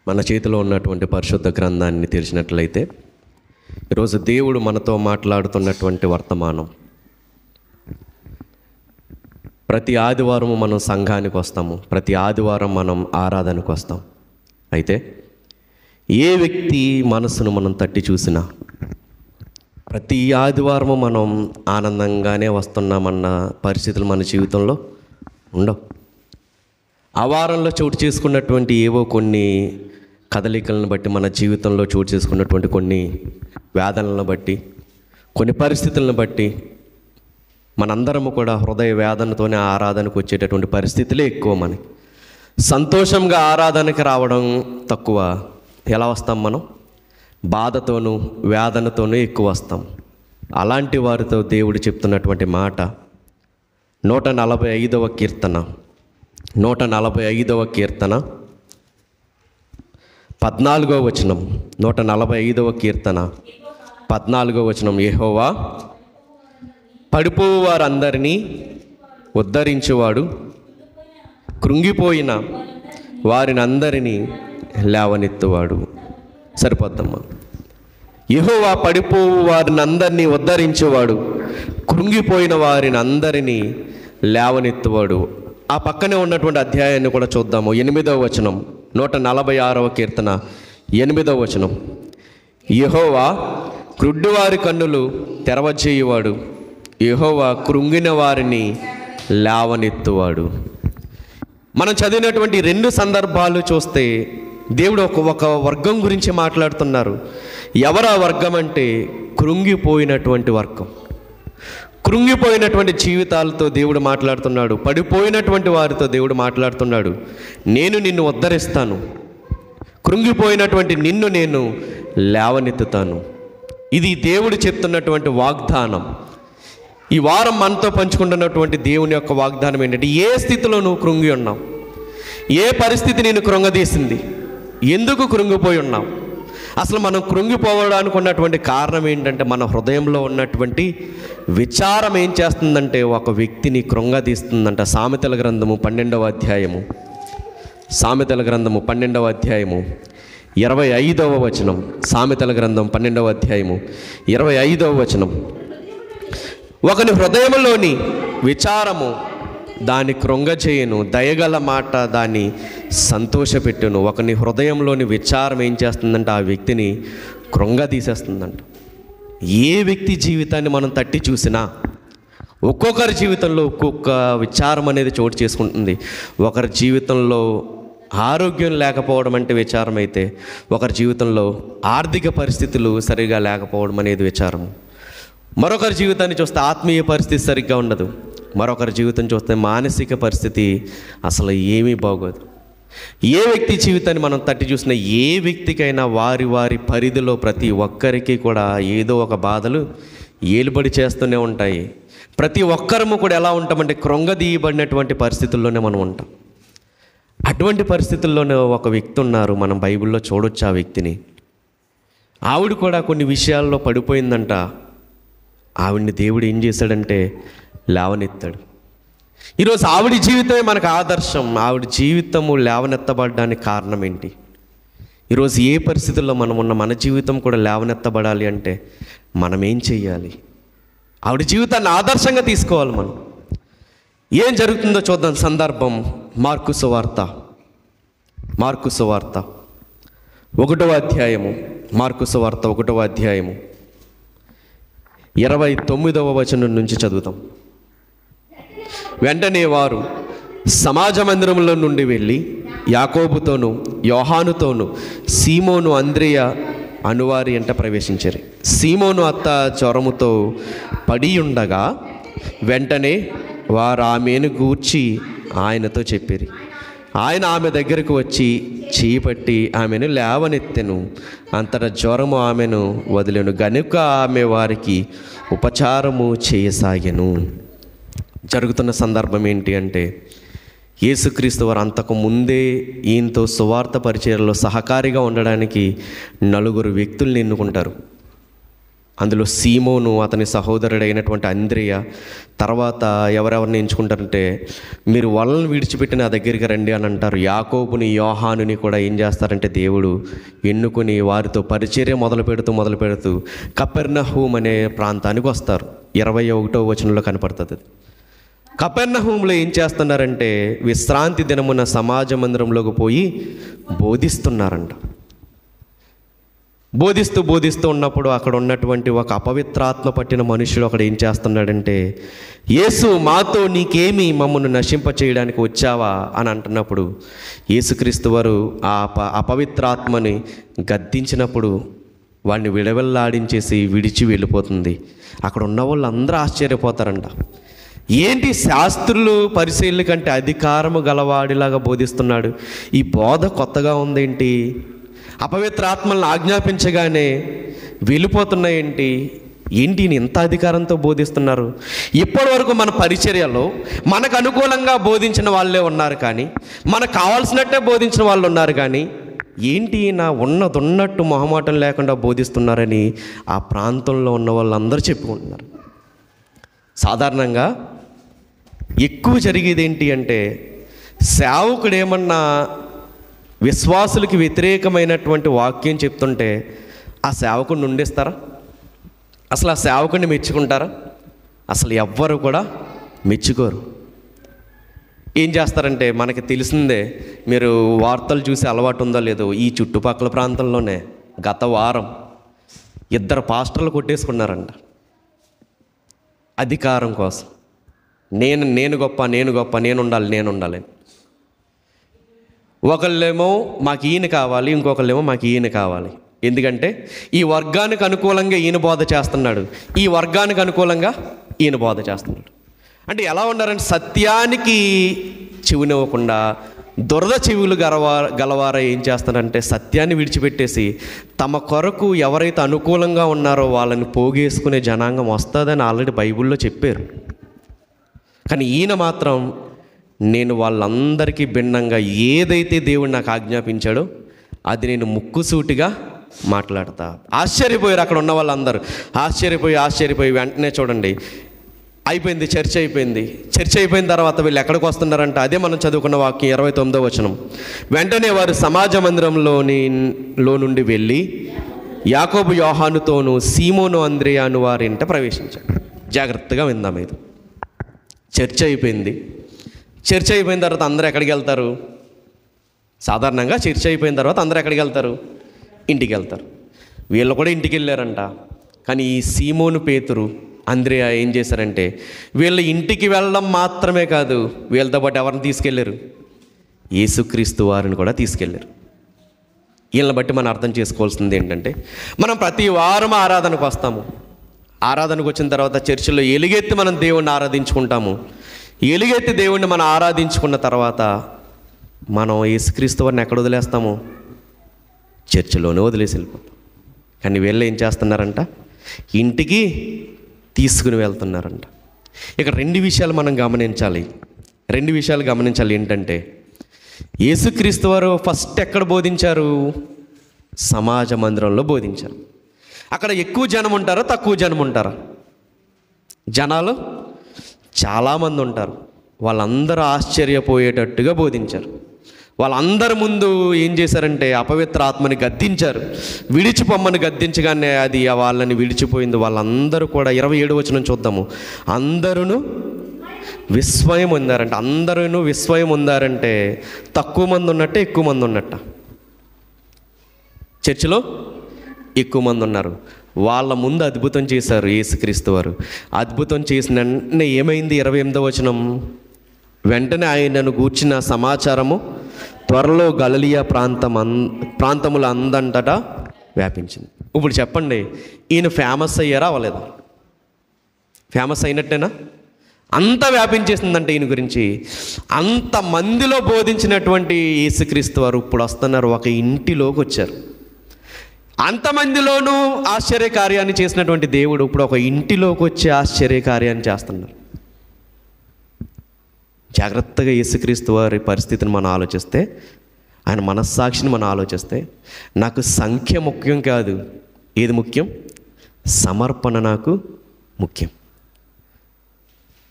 మన చేతిలో ఉన్నటువంటి పరిశుద్ధ గ్రంథాన్ని తెరిచినట్లయితే ఈరోజు దేవుడు మనతో మాట్లాడుతున్నటువంటి వర్తమానం. ప్రతి ఆదివారం మనం సంఘానికి వస్తాము, ప్రతి ఆదివారం మనం ఆరాధనకు వస్తాం. అయితే ఏ వ్యక్తి మనసును మనం తట్టి చూసినా ప్రతి ఆదివారము మనం ఆనందంగానే వస్తున్నామన్న పరిస్థితులు మన జీవితంలో ఉండవు. ఆ వారంలో చోటు చేసుకున్నటువంటి ఏవో కొన్ని కదలికలను బట్టి, మన జీవితంలో చోటు చేసుకున్నటువంటి కొన్ని వేదనలను బట్టి, కొన్ని పరిస్థితులను బట్టి మనందరము కూడా హృదయ వేదనతోనే ఆరాధనకు వచ్చేటటువంటి పరిస్థితులే ఎక్కువ. మనకి సంతోషంగా ఆరాధనకి రావడం తక్కువ. ఎలా వస్తాం మనం? బాధతోనూ వేదనతోనూ ఎక్కువ వస్తాం. అలాంటి వారితో దేవుడు చెప్తున్నటువంటి మాట 145వ కీర్తన 145వ కీర్తన 14వ వచనం. 145వ కీర్తన 14వ వచనం. యెహోవా పడిపోవు వారందరినీ ఉద్ధరించువాడు, కృంగిపోయిన వారిని అందరినీ లేవనెత్తువాడు. సరిపోద్దమ్మా. యెహోవా పడిపోవు వారిని అందరినీ ఉద్ధరించేవాడు, కృంగిపోయిన వారిని అందరినీ లేవనెత్తువాడు. ఆ పక్కనే ఉన్నటువంటి అధ్యాయాన్ని కూడా చూద్దాము. 8వ వచనం, 146వ కీర్తన 8వ వచనం. యెహోవా క్రుడ్డివారి కన్నులు తెరవజేయువాడు, యెహోవా కృంగిన వారిని లేవనెత్తువాడు. మనం చదివినటువంటి రెండు సందర్భాలు చూస్తే దేవుడు ఒక వర్గం గురించి మాట్లాడుతున్నారు. ఎవరా వర్గం అంటే కృంగిపోయినటువంటి వర్గం. కృంగిపోయినటువంటి జీవితాలతో దేవుడు మాట్లాడుతున్నాడు. పడిపోయినటువంటి వారితో దేవుడు మాట్లాడుతున్నాడు. నేను నిన్ను ఉద్ధరిస్తాను, కృంగిపోయినటువంటి నిన్ను నేను లేవనెత్తుతాను. ఇది దేవుడు చెప్తున్నటువంటి వాగ్దానం. ఈ వారం మనతో పంచుకుంటున్నటువంటి దేవుని యొక్క వాగ్దానం ఏంటంటే, ఏ స్థితిలో నువ్వు కృంగి ఉన్నావు, ఏ పరిస్థితి నేను కృంగదీసింది, ఎందుకు కృంగిపోయి ఉన్నావు, అసలు మనం కృంగిపోవడానికి ఉన్నటువంటి కారణం ఏంటంటే, మన హృదయంలో ఉన్నటువంటి విచారం ఏం చేస్తుందంటే ఒక వ్యక్తిని కృంగదీస్తుందంట. సామెతల గ్రంథము 12వ అధ్యాయము, సామెతల గ్రంథము 12వ అధ్యాయము 25వ వచనం. సామెతల గ్రంథం 12వ అధ్యాయము 25వ వచనం. ఒకని హృదయంలోని విచారము దాన్ని కృంగచేయును, దయగల మాట దాన్ని సంతోషపెట్టును. ఒకని హృదయంలోని విచారం ఏం చేస్తుందంటే ఆ వ్యక్తిని కృంగదీసేస్తుందంట. ఏ వ్యక్తి జీవితాన్ని మనం తట్టి చూసినా ఒక్కొక్కరి జీవితంలో ఒక్కొక్క విచారం అనేది చోటు చేసుకుంటుంది. ఒకరి జీవితంలో ఆరోగ్యం లేకపోవడం అంటే విచారం అయితే, ఒకరి జీవితంలో ఆర్థిక పరిస్థితులు సరిగా లేకపోవడం అనేది విచారము. మరొకరి జీవితాన్ని చూస్తే ఆత్మీయ పరిస్థితి సరిగ్గా ఉండదు. మరొకరి జీవితం చూస్తే మానసిక పరిస్థితి అసలు ఏమీ బాగోదు. ఏ వ్యక్తి జీవితాన్ని మనం తట్టి చూసినా, ఏ వ్యక్తికైనా వారి వారి పరిధిలో ప్రతి ఒక్కరికి కూడా ఏదో ఒక బాధలు ఏలుబడి చేస్తూనే ఉంటాయి. ప్రతి ఒక్కరము కూడా ఎలా ఉంటామంటే కృంగదీయబడినటువంటి పరిస్థితుల్లోనే మనం ఉంటాం. అటువంటి పరిస్థితుల్లోనే ఒక వ్యక్తి ఉన్నారు, మనం బైబిల్లో చూడొచ్చు ఆ వ్యక్తిని. ఆవిడ కూడా కొన్ని విషయాల్లో పడిపోయిందంట. ఆవిడ్ని దేవుడు ఏం చేశాడంటే లేవనెత్తాడు. ఈరోజు ఆవిడ జీవితమే మనకు ఆదర్శం. ఆవిడ జీవితము లేవనెత్తబడడానికి కారణం ఏంటి? ఈరోజు ఏ పరిస్థితుల్లో మనం ఉన్న మన జీవితం కూడా లేవనెత్తబడాలి అంటే మనం ఏం చెయ్యాలి? ఆవిడ జీవితాన్ని ఆదర్శంగా తీసుకోవాలి. మనం ఏం జరుగుతుందో చూద్దాం. సందర్భం మార్కు సువార్త 1వ అధ్యాయము, మార్కు సువార్త 1వ అధ్యాయము 29వ వచనం నుంచి చదువుతాం. వెంటనే వారు సమాజ మందిరంలో నుండి వెళ్ళి యాకోబుతోనూ యోహానుతోనూ సీమోను అంద్రెయ అనువారి ఎంట ప్రవేశించారు. సీమోను అత్త జ్వరముతో పడి ఉండగా వెంటనే వారు ఆమెను గూర్చి ఆయనతో చెప్పిరి. ఆయన ఆమె దగ్గరకు వచ్చి చేపట్టి ఆమెను లేవనెత్తెను. అంతటా జ్వరము ఆమెను వదిలేను. గనుక ఆమె వారికి ఉపచారము చేయసాగెను. జరుగుతున్న సందర్భం ఏంటి అంటే, యేసుక్రీస్తు వారు అంతకు ముందే ఈయనతో సువార్త పరిచర్యలో సహకారిగా ఉండడానికి 4 వ్యక్తుల్ని ఎన్నుకుంటారు. అందులో సీమోను, అతని సహోదరుడైనటువంటి అంద్రియ, తర్వాత ఎవరెవరిని ఎంచుకుంటారంటే మీరు వలలను విడిచిపెట్టి నా దగ్గరికి రండి అని అంటారు. యాకోబుని, యోహానుని కూడా ఏం చేస్తారంటే దేవుడు ఎన్నుకొని వారితో పరిచర్య మొదలు పెడుతూ కపెర్నహూమ్ అనే ప్రాంతానికి వస్తారు. 21వ వచనంలో కనపడుతుంది. కపెర్నహూములో ఏం చేస్తున్నారంటే విశ్రాంతి దినమున సమాజ మందిరంలోకి పోయి బోధిస్తున్నారంట. బోధిస్తూ ఉన్నప్పుడు అక్కడ ఉన్నటువంటి ఒక అపవిత్రాత్మ పట్టిన మనుషుడు అక్కడ ఏం చేస్తున్నాడంటే, యేసు మాతో నీకేమి, మమ్మల్ని నశింప చేయడానికి వచ్చావా అని అంటున్నప్పుడు యేసుక్రీస్తు వారు ఆ అపవిత్రాత్మని గద్దించినప్పుడు వాడిని విడవెల్లాడించేసి విడిచి వెళ్ళిపోతుంది. అక్కడ ఉన్న వాళ్ళందరూ ఆశ్చర్యపోతారంట. ఏంటి శాస్త్రులు పరిశీలన కంటే అధికారము గలవాడిలాగా బోధిస్తున్నాడు, ఈ బోధ కొత్తగా ఉందేంటి, అపవిత్రాత్మలను ఆజ్ఞాపించగానే వెళ్ళిపోతున్నాయేంటి, ఏంటి ఇంత అధికారంతో బోధిస్తున్నారు. ఇప్పటి వరకు మన పరిచర్యలో మనకు అనుకూలంగా బోధించిన వాళ్ళే ఉన్నారు, కానీ మనకు కావాల్సినట్టే బోధించిన వాళ్ళు ఉన్నారు, కానీ ఏంటి నా ఉన్నట్టు మొహమాటం లేకుండా బోధిస్తున్నారని ఆ ప్రాంతంలో ఉన్న వాళ్ళందరూ చెప్పుకుంటున్నారు. సాధారణంగా ఎక్కువ జరిగేది ఏంటి అంటే, సేవకుడు ఏమన్నా విశ్వాసులకి వ్యతిరేకమైనటువంటి వాక్యం చెప్తుంటే ఆ సేవకుడిని ఉండేస్తారా? అసలు ఆ సేవకుడిని మెచ్చుకుంటారా? అసలు ఎవ్వరు కూడా మెచ్చుకోరు. ఏం చేస్తారంటే, మనకి తెలిసిందే, మీరు వార్తలు చూసి అలవాటు ఉందో లేదో, ఈ చుట్టుపక్కల ప్రాంతంలోనే గత వారం 2 పాస్టర్లు కొట్టేసుకున్నారంట అధికారం కోసం. నేను గొప్ప, నేను ఉండాలి. ఒకళ్ళేమో మాకు ఈయన కావాలి, ఇంకొకళ్ళేమో మాకు ఈయన కావాలి. ఎందుకంటే ఈ వర్గానికి అనుకూలంగా ఈయన బోధ చేస్తున్నాడు, ఈ వర్గానికి అనుకూలంగా ఈయన బోధ చేస్తున్నాడు. అంటే ఎలా ఉన్నారంటే, సత్యానికి చెవినివ్వకుండా దురద చెవులు గలవారా ఏం చేస్తారంటే సత్యాన్ని విడిచిపెట్టేసి తమ కొరకు ఎవరైతే అనుకూలంగా ఉన్నారో వాళ్ళని పోగేసుకునే జనాంగం వస్తుందని ఆల్రెడీ బైబిల్లో చెప్పారు. కానీ ఈయన మాత్రం నేను వాళ్ళందరికీ భిన్నంగా ఏదైతే దేవుడు నాకు ఆజ్ఞాపించాడో అది నేను ముక్కుసూటిగా మాట్లాడతా. ఆశ్చర్యపోయారు అక్కడ ఉన్న వాళ్ళందరూ. ఆశ్చర్యపోయి వెంటనే చూడండి, అయిపోయింది, చర్చ అయిపోయిన తర్వాత వీళ్ళు ఎక్కడికి వస్తున్నారంట, అదే మనం చదువుకున్న వాక్యం 29వ వచనం. వెంటనే వారు సమాజ మందిరంలో నుండి వెళ్ళి యాకోబు, యోహానుతోనూ సీమోను, అంద్రియాను వారి ఇంట ప్రవేశించారు. జాగ్రత్తగా విందాం. ఇది చర్చ అయిపోయిన తర్వాత అందరూ ఎక్కడికి వెళ్తారు? సాధారణంగా చర్చ అయిపోయిన తర్వాత అందరూ ఎక్కడికి వెళ్తారు? ఇంటికి వెళ్తారు. వీళ్ళు కూడా ఇంటికి వెళ్ళారంట. కానీ ఈ సీమోను, పేతురు, అంద్రియా ఏం చేశారంటే వీళ్ళ ఇంటికి వెళ్ళడం మాత్రమే కాదు, వీళ్ళతో పాటు ఎవరిని తీసుకెళ్ళారు? యేసుక్రీస్తు వారిని కూడా తీసుకెళ్ళారు. వీళ్ళని బట్టి మనం అర్థం చేసుకోవాల్సింది ఏంటంటే, మనం ప్రతి వారం ఆరాధనకు వస్తాము. ఆరాధనకు వచ్చిన తర్వాత చర్చిలో ఎలుగెత్తి మనం దేవుణ్ణి ఆరాధించుకుంటాము. ఎలుగెత్తి దేవుణ్ణి మనం ఆరాధించుకున్న తర్వాత మనం యేసుక్రీస్తు వారిని ఎక్కడ వదిలేస్తాము? చర్చిలోనే వదిలేసి వెళ్ళిపోతాం. కానీ వీళ్ళు ఏం చేస్తున్నారంట? ఇంటికి తీసుకుని వెళ్తున్నారంట. ఇక్కడ 2 విషయాలు మనం గమనించాలి. ఏంటంటే, యేసుక్రీస్తు వారు ఫస్ట్ ఎక్కడ బోధించారు? సమాజ మందిరంలో బోధించారు. అక్కడ ఎక్కువ జనం ఉంటారా, తక్కువ జనం ఉంటారా? జనాలు చాలామంది ఉంటారు. వాళ్ళందరూ ఆశ్చర్యపోయేటట్టుగా బోధించారు. వాళ్ళందరి ముందు ఏం చేశారంటే అపవిత్ర ఆత్మని గద్దించారు. విడిచిపోమ్మని గద్దించగానే అది వాళ్ళని విడిచిపోయింది. వాళ్ళందరూ కూడా 27వ వచనం చూద్దాము. అందరూ విస్మయం ఉందారంటే తక్కువ మంది ఉన్నట్టే, ఎక్కువ మంది ఉన్నట్ట? చర్చిలో ఎక్కువ మంది ఉన్నారు. వాళ్ళ ముందు అద్భుతం చేశారు యేసుక్రీస్తు వారు. అద్భుతం చేసిన వెంటనే ఏమైంది? 28వ వచనం. వెంటనే ఆయనను గూర్చిన సమాచారము త్వరలో గలిలయ ప్రాంతముల అందంతటా వ్యాపించింది. ఇప్పుడు చెప్పండి, ఈయన ఫేమస్ అయ్యారా అవ్వలేదా? ఫేమస్ అయినట్టేనా? అంత వ్యాపించేసిందంటే ఈయన గురించి. అంతమందిలో బోధించినటువంటి యేసుక్రీస్తు వారు ఇప్పుడు వస్తున్నారు, ఒక ఇంటిలోకి వచ్చారు. అంతమందిలోనూ ఆశ్చర్యకార్యాన్ని చేసినటువంటి దేవుడు ఇప్పుడు ఒక ఇంటిలోకి వచ్చి ఆశ్చర్యకార్యాన్ని చేస్తున్నారు. జాగ్రత్తగా యేసుక్రీస్తు వారి పరిస్థితిని మనం ఆలోచిస్తే, ఆయన మనస్సాక్షిని మనం ఆలోచిస్తే, నాకు సంఖ్య ముఖ్యం కాదు, ఏది ముఖ్యం? సమర్పణ నాకు ముఖ్యం.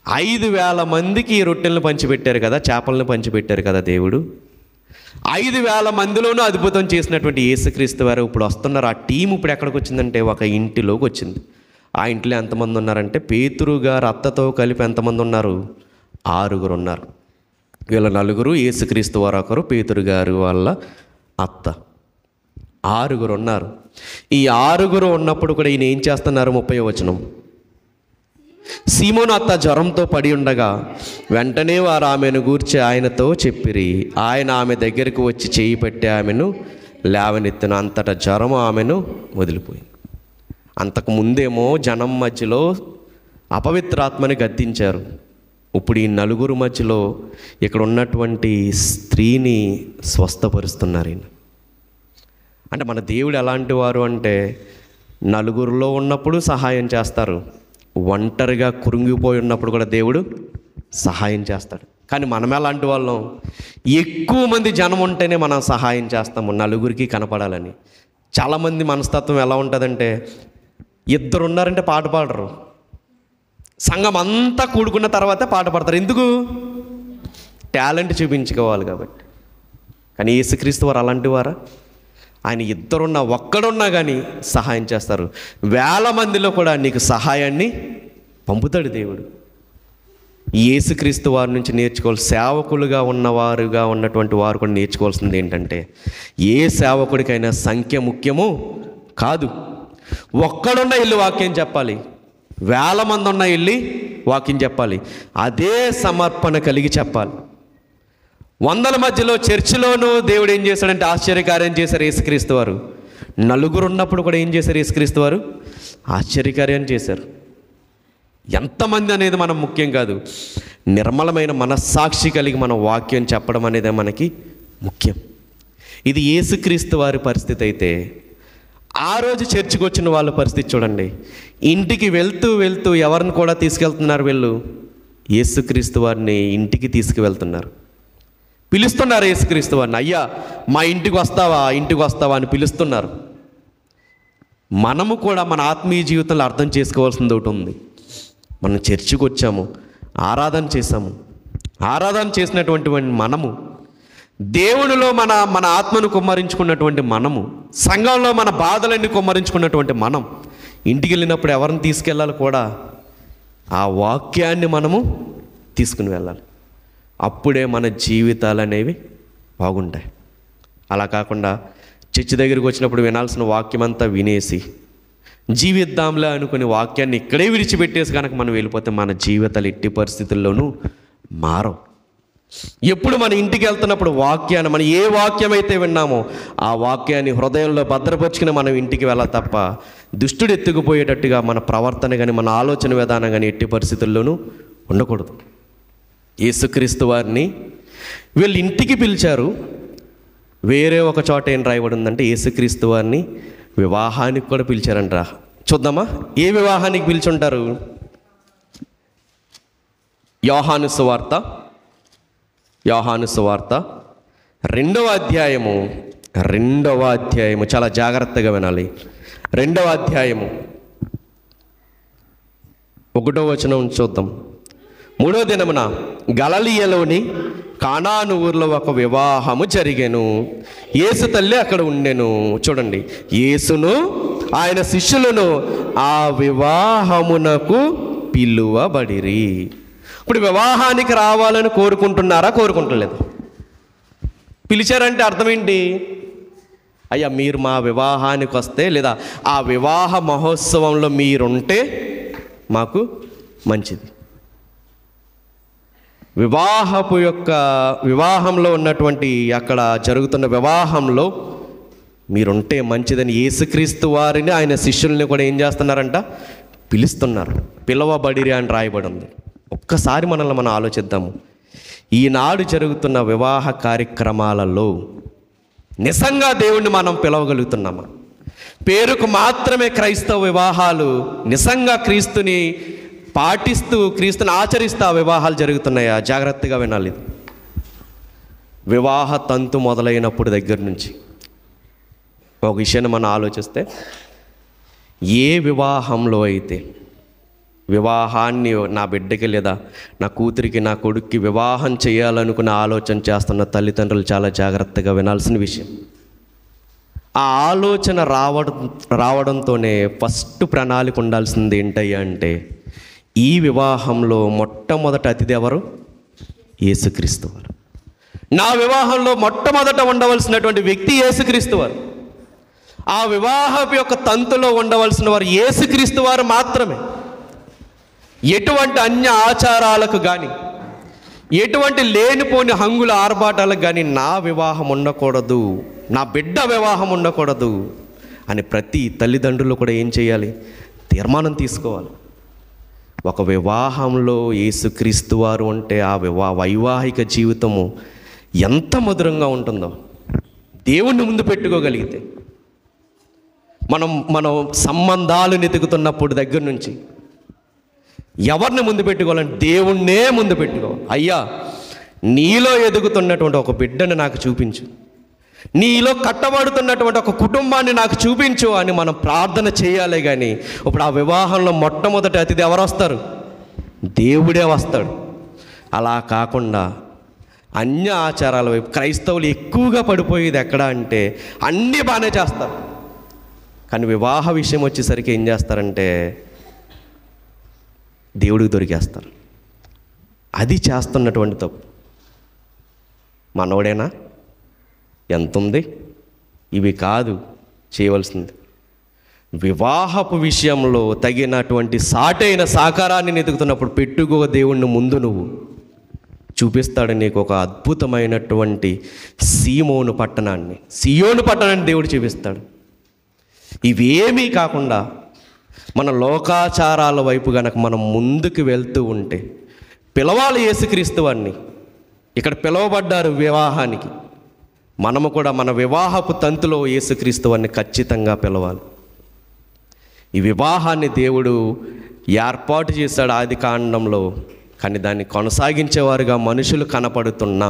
5,000 మందికి రొట్టెలను పంచిపెట్టారు కదా, చేపలను పంచిపెట్టారు కదా దేవుడు. 5,000 మందిలోనూ అద్భుతం చేసినటువంటి యేసుక్రీస్తు వారు ఇప్పుడు వస్తున్నారు. ఆ టీం ఇప్పుడు ఎక్కడికి వచ్చిందంటే ఒక ఇంటిలోకి వచ్చింది. ఆ ఇంట్లో ఎంతమంది ఉన్నారంటే పేతురు గారు అత్తతో కలిపి ఎంతమంది ఉన్నారు? 6 ఉన్నారు. వీళ్ళ 4, యేసుక్రీస్తు వారు 1, పేతురు గారు వాళ్ళ అత్త, 6 ఉన్నారు. ఈ 6 ఉన్నప్పుడు కూడా ఈయన ఏం చేస్తున్నారు? 30వ వచనం, సీమోను అత్త జ్వరంతో పడి ఉండగా వెంటనే వారు ఆమెను గూర్చి ఆయనతో చెప్పిరి. ఆయన ఆమె దగ్గరికి వచ్చి చేయి పెట్టి ఆమెను లేవనెత్తిన. అంతటా జ్వరం ఆమెను వదిలిపోయింది. అంతకు ముందేమో జనం మధ్యలో అపవిత్రాత్మని గద్దించారు. ఇప్పుడు ఈ 4 మధ్యలో ఇక్కడ ఉన్నటువంటి స్త్రీని స్వస్థపరుస్తున్నారు ఈయన. అంటే మన దేవుడు ఎలాంటి వారు అంటే 4 ఉన్నప్పుడు సహాయం చేస్తారు, ఒంటరిగా కృంగిపోయి ఉన్నప్పుడు కూడా దేవుడు సహాయం చేస్తాడు. కానీ మనం ఎలాంటి వాళ్ళం? ఎక్కువ మంది జనం ఉంటేనే మనం సహాయం చేస్తాము 4కి కనపడాలని. చాలామంది మనస్తత్వం ఎలా ఉంటుందంటే 2 ఉన్నారంటే పాట పాడరు, సంఘం అంతా కూడుకున్న తర్వాతే పాట పాడతారు. ఎందుకు? టాలెంట్ చూపించుకోవాలి కాబట్టి. కానీ యేసుక్రీస్తు వారు అలాంటి వారా? ఆయన 2 ఉన్నా, ఒక్కడున్నా కానీ సహాయం చేస్తారు. 1000 మందిలో కూడా నీకు సహాయాన్ని పంపుతాడు దేవుడు. యేసుక్రీస్తు వారి నుంచి నేర్చుకోవాలి. సేవకులుగా ఉన్నవారుగా ఉన్నటువంటి వారు కూడా నేర్చుకోవాల్సింది ఏంటంటే, ఏ సేవకుడికైనా సంఖ్య ముఖ్యము కాదు. ఒక్కడున్న ఇల్లు వాక్యం చెప్పాలి, 1000 మంది ఉన్న ఇల్లు వాక్యం చెప్పాలి. అదే సమర్పణ కలిగి చెప్పాలి. 100 మధ్యలో చర్చిలోనూ దేవుడు ఏం చేశాడంటే ఆశ్చర్యకార్యం చేశారు యేసుక్రీస్తు వారు. 4 ఉన్నప్పుడు కూడా ఏం చేశారు యేసుక్రీస్తు వారు? ఆశ్చర్యకార్యం చేశారు. ఎంతమంది అనేది మనం ముఖ్యం కాదు, నిర్మలమైన మనస్సాక్షి కలిగి మన వాక్యం చెప్పడం అనేది మనకి ముఖ్యం. ఇది యేసుక్రీస్తు వారి పరిస్థితి అయితే, ఆ రోజు చర్చికి వచ్చిన వాళ్ళ పరిస్థితి చూడండి. ఇంటికి వెళ్తూ వెళ్తూ ఎవరిని కూడా తీసుకెళ్తున్నారు వీళ్ళు? యేసుక్రీస్తు వారిని ఇంటికి తీసుకువెళ్తున్నారు. పిలుస్తున్నారు యేసుక్రీస్తు వారిని, అయ్యా మా ఇంటికి వస్తావా, ఇంటికి వస్తావా అని పిలుస్తున్నారు. మనము కూడా మన ఆత్మీయ జీవితంలో అర్థం చేసుకోవాల్సింది ఒకటి ఉంది. మనం చర్చికి వచ్చాము, ఆరాధన చేశాము. ఆరాధన చేసినటువంటి మనము, దేవునిలో మన ఆత్మను కుమ్మరించుకున్నటువంటి మనము, సంఘంలో మన బాధలన్నీ కుమ్మరించుకున్నటువంటి మనం ఇంటికి వెళ్ళినప్పుడు ఎవరిని తీసుకెళ్ళాలి? కూడా ఆ వాక్యాన్ని మనము తీసుకుని వెళ్ళాలి. అప్పుడే మన జీవితాలు అనేవి బాగుంటాయి. అలా కాకుండా చర్చి దగ్గరికి వచ్చినప్పుడు వినాల్సిన వాక్యం అంతా వినేసి జీవిద్దాంలే అనుకుని వాక్యాన్ని ఇక్కడే విడిచిపెట్టేసి కనుక మనం వెళ్ళిపోతే మన జీవితాలు ఎట్టి పరిస్థితుల్లోనూ మారవు. ఎప్పుడు మన ఇంటికి వెళ్తున్నప్పుడు వాక్యాన్ని, మనం ఏ వాక్యం అయితే విన్నామో ఆ వాక్యాన్ని హృదయంలో భద్రపరుచుకుని మనం ఇంటికి వెళ్ళాలి తప్ప దుష్టుడు ఎత్తుకుపోయేటట్టుగా మన ప్రవర్తన కానీ మన ఆలోచన విధానం కానీ ఎట్టి పరిస్థితుల్లోనూ ఉండకూడదు. యేసుక్రీస్తు వారిని వీళ్ళు ఇంటికి పిలిచారు. వేరే ఒక చోట ఏం రాయబడి ఉందంటే యేసుక్రీస్తు వారిని వివాహానికి కూడా పిలిచారంట. చూద్దామా, ఏ వివాహానికి పిలిచుంటారు? యోహాను సువార్త 2వ అధ్యాయము చాలా జాగ్రత్తగా వినాలి. 2వ అధ్యాయము 1వ వచనం చూద్దాం. 3వ దినమున గలిలయలోని కానాను ఊర్లో ఒక వివాహము జరిగెను. యేసు తల్లి అక్కడ ఉండెను. చూడండి, యేసును ఆయన శిష్యులను ఆ వివాహమునకు పిలువబడిరి. ఇప్పుడు వివాహానికి రావాలని కోరుకుంటున్నారా? కోరుకుంటలేదు. పిలిచారంటే అర్థం ఏంటి? అయ్యా మీరు మా వివాహానికి వస్తే, లేదా ఆ వివాహ మహోత్సవంలో మీరుంటే మాకు మంచిది. వివాహంలో ఉన్నటువంటి అక్కడ జరుగుతున్న వివాహంలో మీరుంటే మంచిదని యేసుక్రీస్తు వారిని ఆయన శిష్యుల్ని కూడా ఏం చేస్తున్నారంట? పిలుస్తున్నారు. పిలవబడిరి అని రాయబడి ఉంది. ఒక్కసారి మనల్ని మనం ఆలోచిద్దాము. ఈనాడు జరుగుతున్న వివాహ కార్యక్రమాలలో నిజంగా దేవుణ్ణి మనం పిలవగలుగుతున్నామా? పేరుకు మాత్రమే క్రైస్తవ వివాహాలు నిజంగా క్రీస్తుని పాటిస్తూ క్రీస్తుని ఆచరిస్తూ ఆ వివాహాలు జరుగుతున్నాయా? జాగ్రత్తగా వినాలి. వివాహ తంతు మొదలైనప్పుడు దగ్గర నుంచి ఒక విషయాన్ని మనం ఆలోచిస్తే, ఏ వివాహంలో అయితే వివాహాన్ని నా బిడ్డకి లేదా నా కూతురికి నా కొడుక్కి వివాహం చేయాలనుకున్న ఆలోచన చేస్తున్న తల్లిదండ్రులు చాలా జాగ్రత్తగా వినాల్సిన విషయం. ఆ ఆలోచన రావడంతోనే ఫస్ట్ ప్రణాళిక ఉండాల్సింది ఏంటయ్యా అంటే, ఈ వివాహంలో మొట్టమొదటి అతిథి ఎవరు? యేసుక్రీస్తు వారు. నా వివాహంలో మొట్టమొదట ఉండవలసినటువంటి వ్యక్తి యేసుక్రీస్తు వారు. ఆ వివాహం యొక్క తంతులో ఉండవలసిన వారు యేసుక్రీస్తు వారు మాత్రమే. ఎటువంటి అన్య ఆచారాలకు కానీ, ఎటువంటి లేనిపోని హంగుల ఆర్భాటాలకు కానీ నా వివాహం ఉండకూడదు, నా బిడ్డ వివాహం ఉండకూడదు అని ప్రతి తల్లిదండ్రులు కూడా ఏం చేయాలి? తీర్మానం తీసుకోవాలి. ఒక వివాహంలో యేసుక్రీస్తు వారు ఉంటే ఆ వైవాహిక జీవితము ఎంత మధురంగా ఉంటుందో దేవుణ్ణి ముందు పెట్టుకోగలిగితే. మనం సంబంధాలు వెతుకుతున్నప్పుడు దగ్గర నుంచి ఎవరిని ముందు పెట్టుకోవాలంటే దేవుణ్ణే ముందు పెట్టుకోవాలి. అయ్యా, నీలో ఎదుగుతున్నటువంటి ఒక బిడ్డను నాకు చూపించు, నీలో కట్టబడుతున్నటువంటి ఒక కుటుంబాన్ని నాకు చూపించు అని మనం ప్రార్థన చేయాలి. కానీ ఇప్పుడు ఆ వివాహంలో మొట్టమొదటి అతిథి ఎవరు వస్తారు? దేవుడే వస్తాడు. అలా కాకుండా అన్య ఆచారాల వైపు క్రైస్తవులు ఎక్కువగా పడిపోయేది ఎక్కడ అంటే, అన్నీ బాగానే చేస్తారు కానీ వివాహ విషయం వచ్చేసరికి ఏం చేస్తారంటే దేవుడికి దొరికేస్తారు. అది చేస్తున్నటువంటి తప్పు. మనోడేనా? ఎంత ఉంది? ఇవి కాదు చేయవలసింది. వివాహపు విషయంలో తగినటువంటి సాటైన సాకారాన్ని వెతుకుతున్నప్పుడు పెట్టుకో దేవుణ్ణి ముందు. నువ్వు చూపిస్తాడు నీకు ఒక అద్భుతమైనటువంటి సియోను పట్టణాన్ని దేవుడు చూపిస్తాడు. ఇవేమీ కాకుండా మన లోకాచారాల వైపు గనక మనం ముందుకు వెళ్తూ ఉంటే, పిలవాలి యేసుక్రీస్తు వారిని. ఇక్కడ పిలవబడ్డారు వివాహానికి. మనము కూడా మన వివాహపు తంతులో యేసుక్రీస్తు వారిని ఖచ్చితంగా పిలవాలి. ఈ వివాహాన్ని దేవుడు ఏర్పాటు చేశాడు ఆది కాండంలో. కానీ దాన్ని కొనసాగించేవారుగా మనుషులు కనపడుతున్నా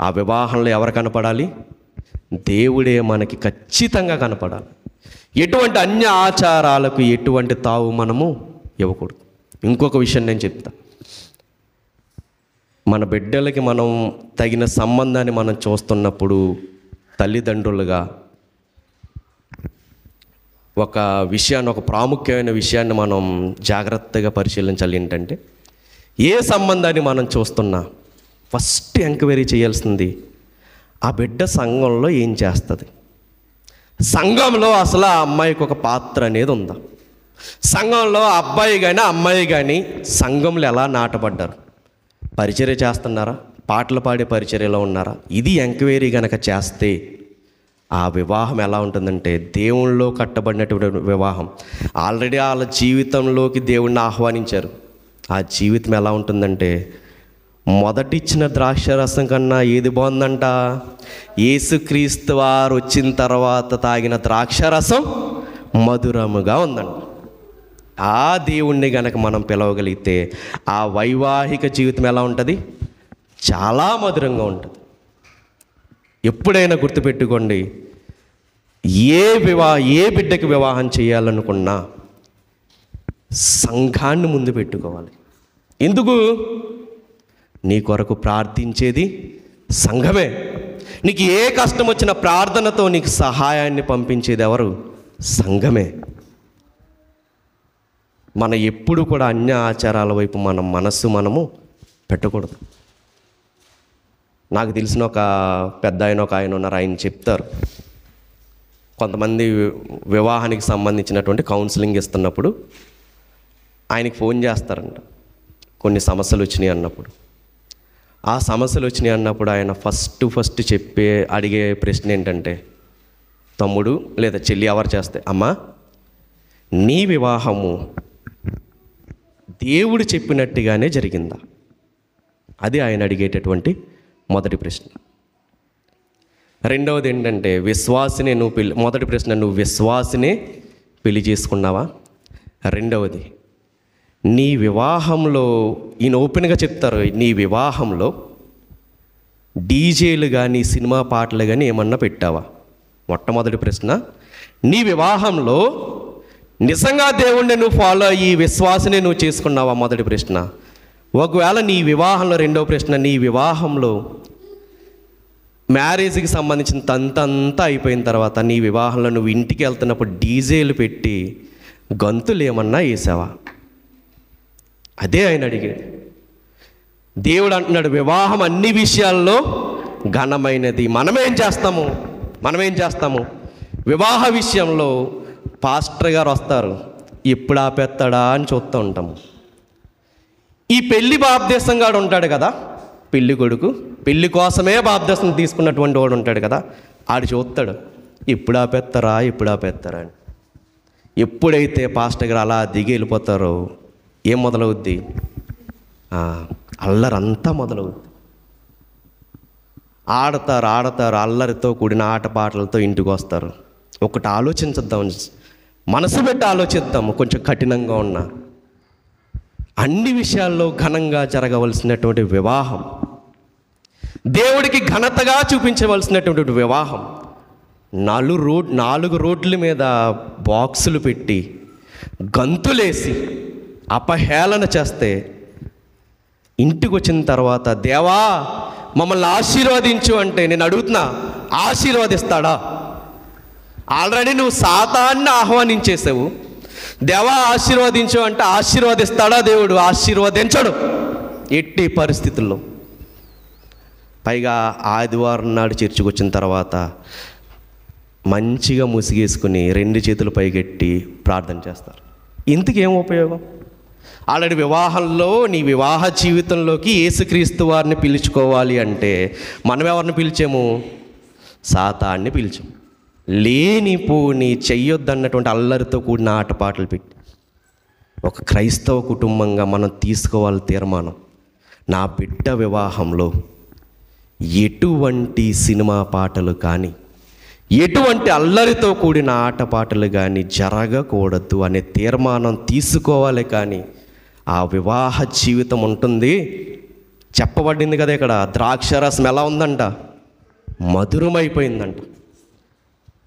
ఆ వివాహంలో ఎవరు కనపడాలి? దేవుడే మనకి ఖచ్చితంగా కనపడాలి. ఎటువంటి అన్య ఆచారాలకు ఎటువంటి తావు మనము ఇవ్వకూడదు. ఇంకొక విషయం నేను చెప్తా. మన బిడ్డలకి మనం తగిన సంబంధాన్ని మనం చూస్తున్నప్పుడు తల్లిదండ్రులుగా ఒక ప్రాముఖ్యమైన విషయాన్ని మనం జాగ్రత్తగా పరిశీలించాలి. ఏంటంటే, ఏ సంబంధాన్ని మనం చూస్తున్నా ఫస్ట్ ఎంక్వైరీ చేయాల్సింది ఆ బిడ్డ సంఘంలో ఏం చేస్తుంది, సంఘంలో అసలు ఆ అమ్మాయికి ఒక పాత్ర అనేది ఉందా, సంఘంలో అబ్బాయి కానీ అమ్మాయి కానీ సంఘంలో ఎలా నాటపడ్డారు, పరిచర్య చేస్తున్నారా, పాటలు పాడే పరిచర్యలో ఉన్నారా, ఇది ఎంక్వైరీ కనుక చేస్తే ఆ వివాహం ఎలా ఉంటుందంటే దేవుళ్ళలో కట్టబడినటువంటి వివాహం. ఆల్రెడీ వాళ్ళ జీవితంలోకి దేవుణ్ణి ఆహ్వానించారు. ఆ జీవితం ఎలా ఉంటుందంటే మొదటిచ్చిన ద్రాక్షరసం కన్నా ఏది బాగుందంట? యేసుక్రీస్తు వారు వచ్చిన తర్వాత తాగిన ద్రాక్షరసం మధురముగా ఉందంట. ఆ దేవుణ్ణి గనక మనం పిలవగలిగితే ఆ వైవాహిక జీవితం ఎలా ఉంటుంది? చాలా మధురంగా ఉంటుంది. ఎప్పుడైనా గుర్తుపెట్టుకోండి, ఏ బిడ్డకి వివాహం చేయాలనుకున్నా సంఘాన్ని ముందు పెట్టుకోవాలి. ఎందుకు? నీ కొరకు ప్రార్థించేది సంఘమే. నీకు ఏ కష్టం వచ్చినా ప్రార్థనతో నీకు సహాయాన్ని పంపించేది ఎవరు? సంఘమే. మన ఎప్పుడు కూడా అన్య ఆచారాల వైపు మన మనస్సు మనము పెట్టకూడదు. నాకు తెలిసిన ఒక పెద్ద ఆయన ఉన్నారు. ఆయన చెప్తారు, కొంతమంది వివాహానికి సంబంధించినటువంటి కౌన్సిలింగ్ ఇస్తున్నప్పుడు ఆయనకి ఫోన్ చేస్తారంట. కొన్ని సమస్యలు వచ్చినాయి అన్నప్పుడు, ఆ సమస్యలు వచ్చినాయి అన్నప్పుడు ఆయన ఫస్ట్ అడిగే ప్రశ్న ఏంటంటే, తమ్ముడు లేదా చెల్లి ఎవరు చేస్తే, అమ్మా నీ వివాహము దేవుడు చెప్పినట్టుగానే జరిగిందా? అది ఆయన అడిగేటటువంటి మొదటి ప్రశ్న. రెండవది ఏంటంటే, విశ్వాసినే మొదటి ప్రశ్న, నువ్వు విశ్వాసినే పెళ్లి చేసుకున్నావా? రెండవది, నీ వివాహంలో, ఈయన ఓపెన్గా చెప్తారు, నీ వివాహంలో డీజేలు కానీ సినిమా పాటలు కానీ ఏమన్నా పెట్టావా? మొట్టమొదటి ప్రశ్న, నీ వివాహంలో నిజంగా దేవుణ్ణి నువ్వు ఫాలో అయ్యి విశ్వాసనే నువ్వు చేసుకున్నావా? మొదటి ప్రశ్న. ఒకవేళ నీ వివాహంలో, రెండవ ప్రశ్న, నీ వివాహంలో మ్యారేజ్కి సంబంధించిన తంతంతా అయిపోయిన తర్వాత నీ వివాహంలో నువ్వు ఇంటికి వెళ్తున్నప్పుడు డీజేలు పెట్టి గంతులు ఏమన్నా వేసావా? అదే ఆయన అడిగేది. దేవుడు అంటున్నాడు వివాహం అన్ని విషయాల్లో ఘనమైనది. మనమేం చేస్తాము? వివాహ విషయంలో పాస్టర్ గారు వస్తారు, ఎప్పుడు ఆపేస్తాడా అని చూస్తూ ఉంటాము. ఈ పెళ్లి బాప్దేశం గాడు ఉంటాడు కదా, పెళ్లి కొడుకు, పెళ్లి కోసమే బాప్దేశం తీసుకున్నటువంటి వాడు ఉంటాడు కదా, ఆడు చూస్తాడు ఎప్పుడు ఆపేస్తారా అని. ఎప్పుడైతే పాస్టర్ గారు అలా దిగి వెళ్ళిపోతారో ఏం మొదలవుద్ది? అల్లరంతా మొదలవుద్ది. ఆడతారు, అల్లరితో కూడిన ఆటపాటలతో ఇంటికి వస్తారు. ఒకటి ఆలోచించద్దాం, మనసు పెట్టి ఆలోచిద్దాము. కొంచెం కఠినంగా ఉన్న అన్ని విషయాల్లో ఘనంగా జరగవలసినటువంటి వివాహం, దేవుడికి ఘనతగా చూపించవలసినటువంటి వివాహం, 4 రోడ్ల మీద బాక్సులు పెట్టి గంతులేసి అపహేళన చేస్తే ఇంటికి వచ్చిన తర్వాత దేవా మమ్మల్ని ఆశీర్వదించు అంటే నేను అడుగుతున్నా, ఆశీర్వదిస్తాడా? ఆల్రెడీ నువ్వు సాతాన్ని ఆహ్వానించేసావు. దేవా ఆశీర్వదించు అంటే ఆశీర్వదిస్తాడా దేవుడు? ఆశీర్వదించడు ఎట్టి పరిస్థితుల్లో. పైగా ఆదివారం నాడు చర్చికి వచ్చిన తర్వాత మంచిగా ముసిగేసుకుని 2 చేతులు పైకెట్టి ప్రార్థన చేస్తారు. ఇంతకేం ఉపయోగం? ఆల్రెడీ వివాహంలో, నీ వివాహ జీవితంలోకి యేసుక్రీస్తు వారిని పిలుచుకోవాలి అంటే మనం ఎవరిని పిలిచాము? సాతాన్ని పిలిచాము. లేనిపోని చెయ్యొద్దన్నటువంటి అల్లరితో కూడిన ఆటపాటలు పెట్టి ఒక క్రైస్తవ కుటుంబంగా మనం తీసుకోవాలి తీర్మానం, నా బిడ్డ వివాహంలో ఎటువంటి సినిమా పాటలు కానీ, ఎటువంటి అల్లరితో కూడిన ఆటపాటలు కానీ జరగకూడదు అనే తీర్మానం తీసుకోవాలి. కానీ ఆ వివాహ జీవితం ఉంటుంది. చెప్పబడింది కదా ఇక్కడ, ద్రాక్షరసం ఎలా ఉందంట? మధురమైపోయిందంట.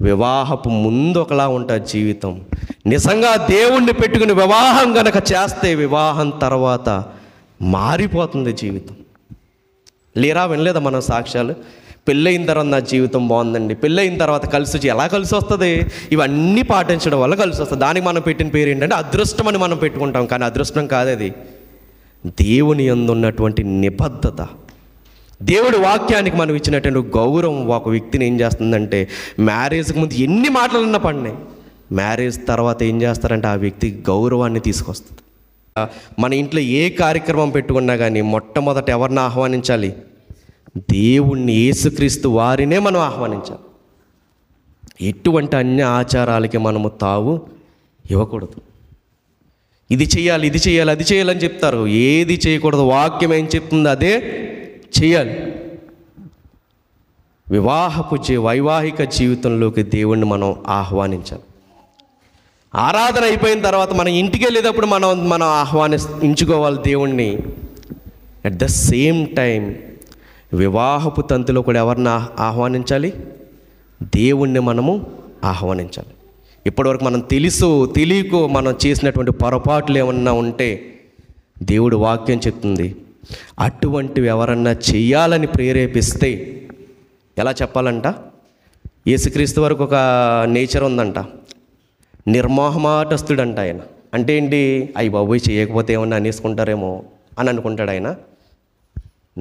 వివాహపు ముందు ఒకలా ఉంటుంది జీవితం. నిజంగా దేవుణ్ణి పెట్టుకుని వివాహం గనక చేస్తే వివాహం తర్వాత మారిపోతుంది జీవితం. లేరా? వినలేదా మనం సాక్ష్యాలు? పెళ్ళయిన తర్వాత నా జీవితం బాగుందండి, పెళ్ళయిన తర్వాత కలిసి వచ్చి, ఎలా కలిసి వస్తుంది? ఇవన్నీ పాటించడం వల్ల కలిసి వస్తుంది. దానికి మనం పెట్టిన పేరు ఏంటంటే అదృష్టం అని మనం పెట్టుకుంటాం. కానీ అదృష్టం కాదది, దేవుని యందు ఉన్నటువంటి నిబద్ధత, దేవుడి వాక్యానికి మనం ఇచ్చినటువంటి గౌరవం. ఒక వ్యక్తిని ఏం చేస్తుందంటే, మ్యారేజ్కి ముందు ఎన్ని మాటలన్నా పడినాయి, మ్యారేజ్ తర్వాత ఏం చేస్తారంటే ఆ వ్యక్తికి గౌరవాన్ని తీసుకొస్తుంది. మన ఇంట్లో ఏ కార్యక్రమం పెట్టుకున్నా కానీ మొట్టమొదట ఎవరిని ఆహ్వానించాలి? దేవుణ్ణి, యేసుక్రీస్తు వారినే మనం ఆహ్వానించాలి. ఎటువంటి అన్య ఆచారాలకి మనము తావు ఇవ్వకూడదు. ఇది చేయాలి, ఇది చేయాలి, అది చేయాలని చెప్తారు. ఏది చేయకూడదు. వాక్యం ఏం చెప్తుందో అదే చేయాలి. వైవాహిక జీవితంలోకి దేవుణ్ణి మనం ఆహ్వానించాలి. ఆరాధన అయిపోయిన తర్వాత మనం ఇంటికి వెళ్ళేటప్పుడు మనం ఆహ్వానించుకోవాలి దేవుణ్ణి. అట్ ద సేమ్ టైం వివాహపు తంతులో కూడా ఎవరిని ఆహ్వానించాలి? దేవుణ్ణి మనము ఆహ్వానించాలి. ఇప్పటివరకు మనం తెలియకో మనం చేసినటువంటి పొరపాట్లు ఏమన్నా ఉంటే దేవుడు వాక్యం చెప్తుంది, అటువంటివి ఎవరన్నా చెయ్యాలని ప్రేరేపిస్తే ఎలా చెప్పాలంట? యేసుక్రీస్తు వరకు ఒక నేచర్ ఉందంట, నిర్మోహమాటస్తుడంట ఆయన. అంటే ఏంటి? అయ్యి బాబోయ్ చేయకపోతే ఏమన్నా అనేసుకుంటారేమో అని అనుకుంటాడు ఆయన.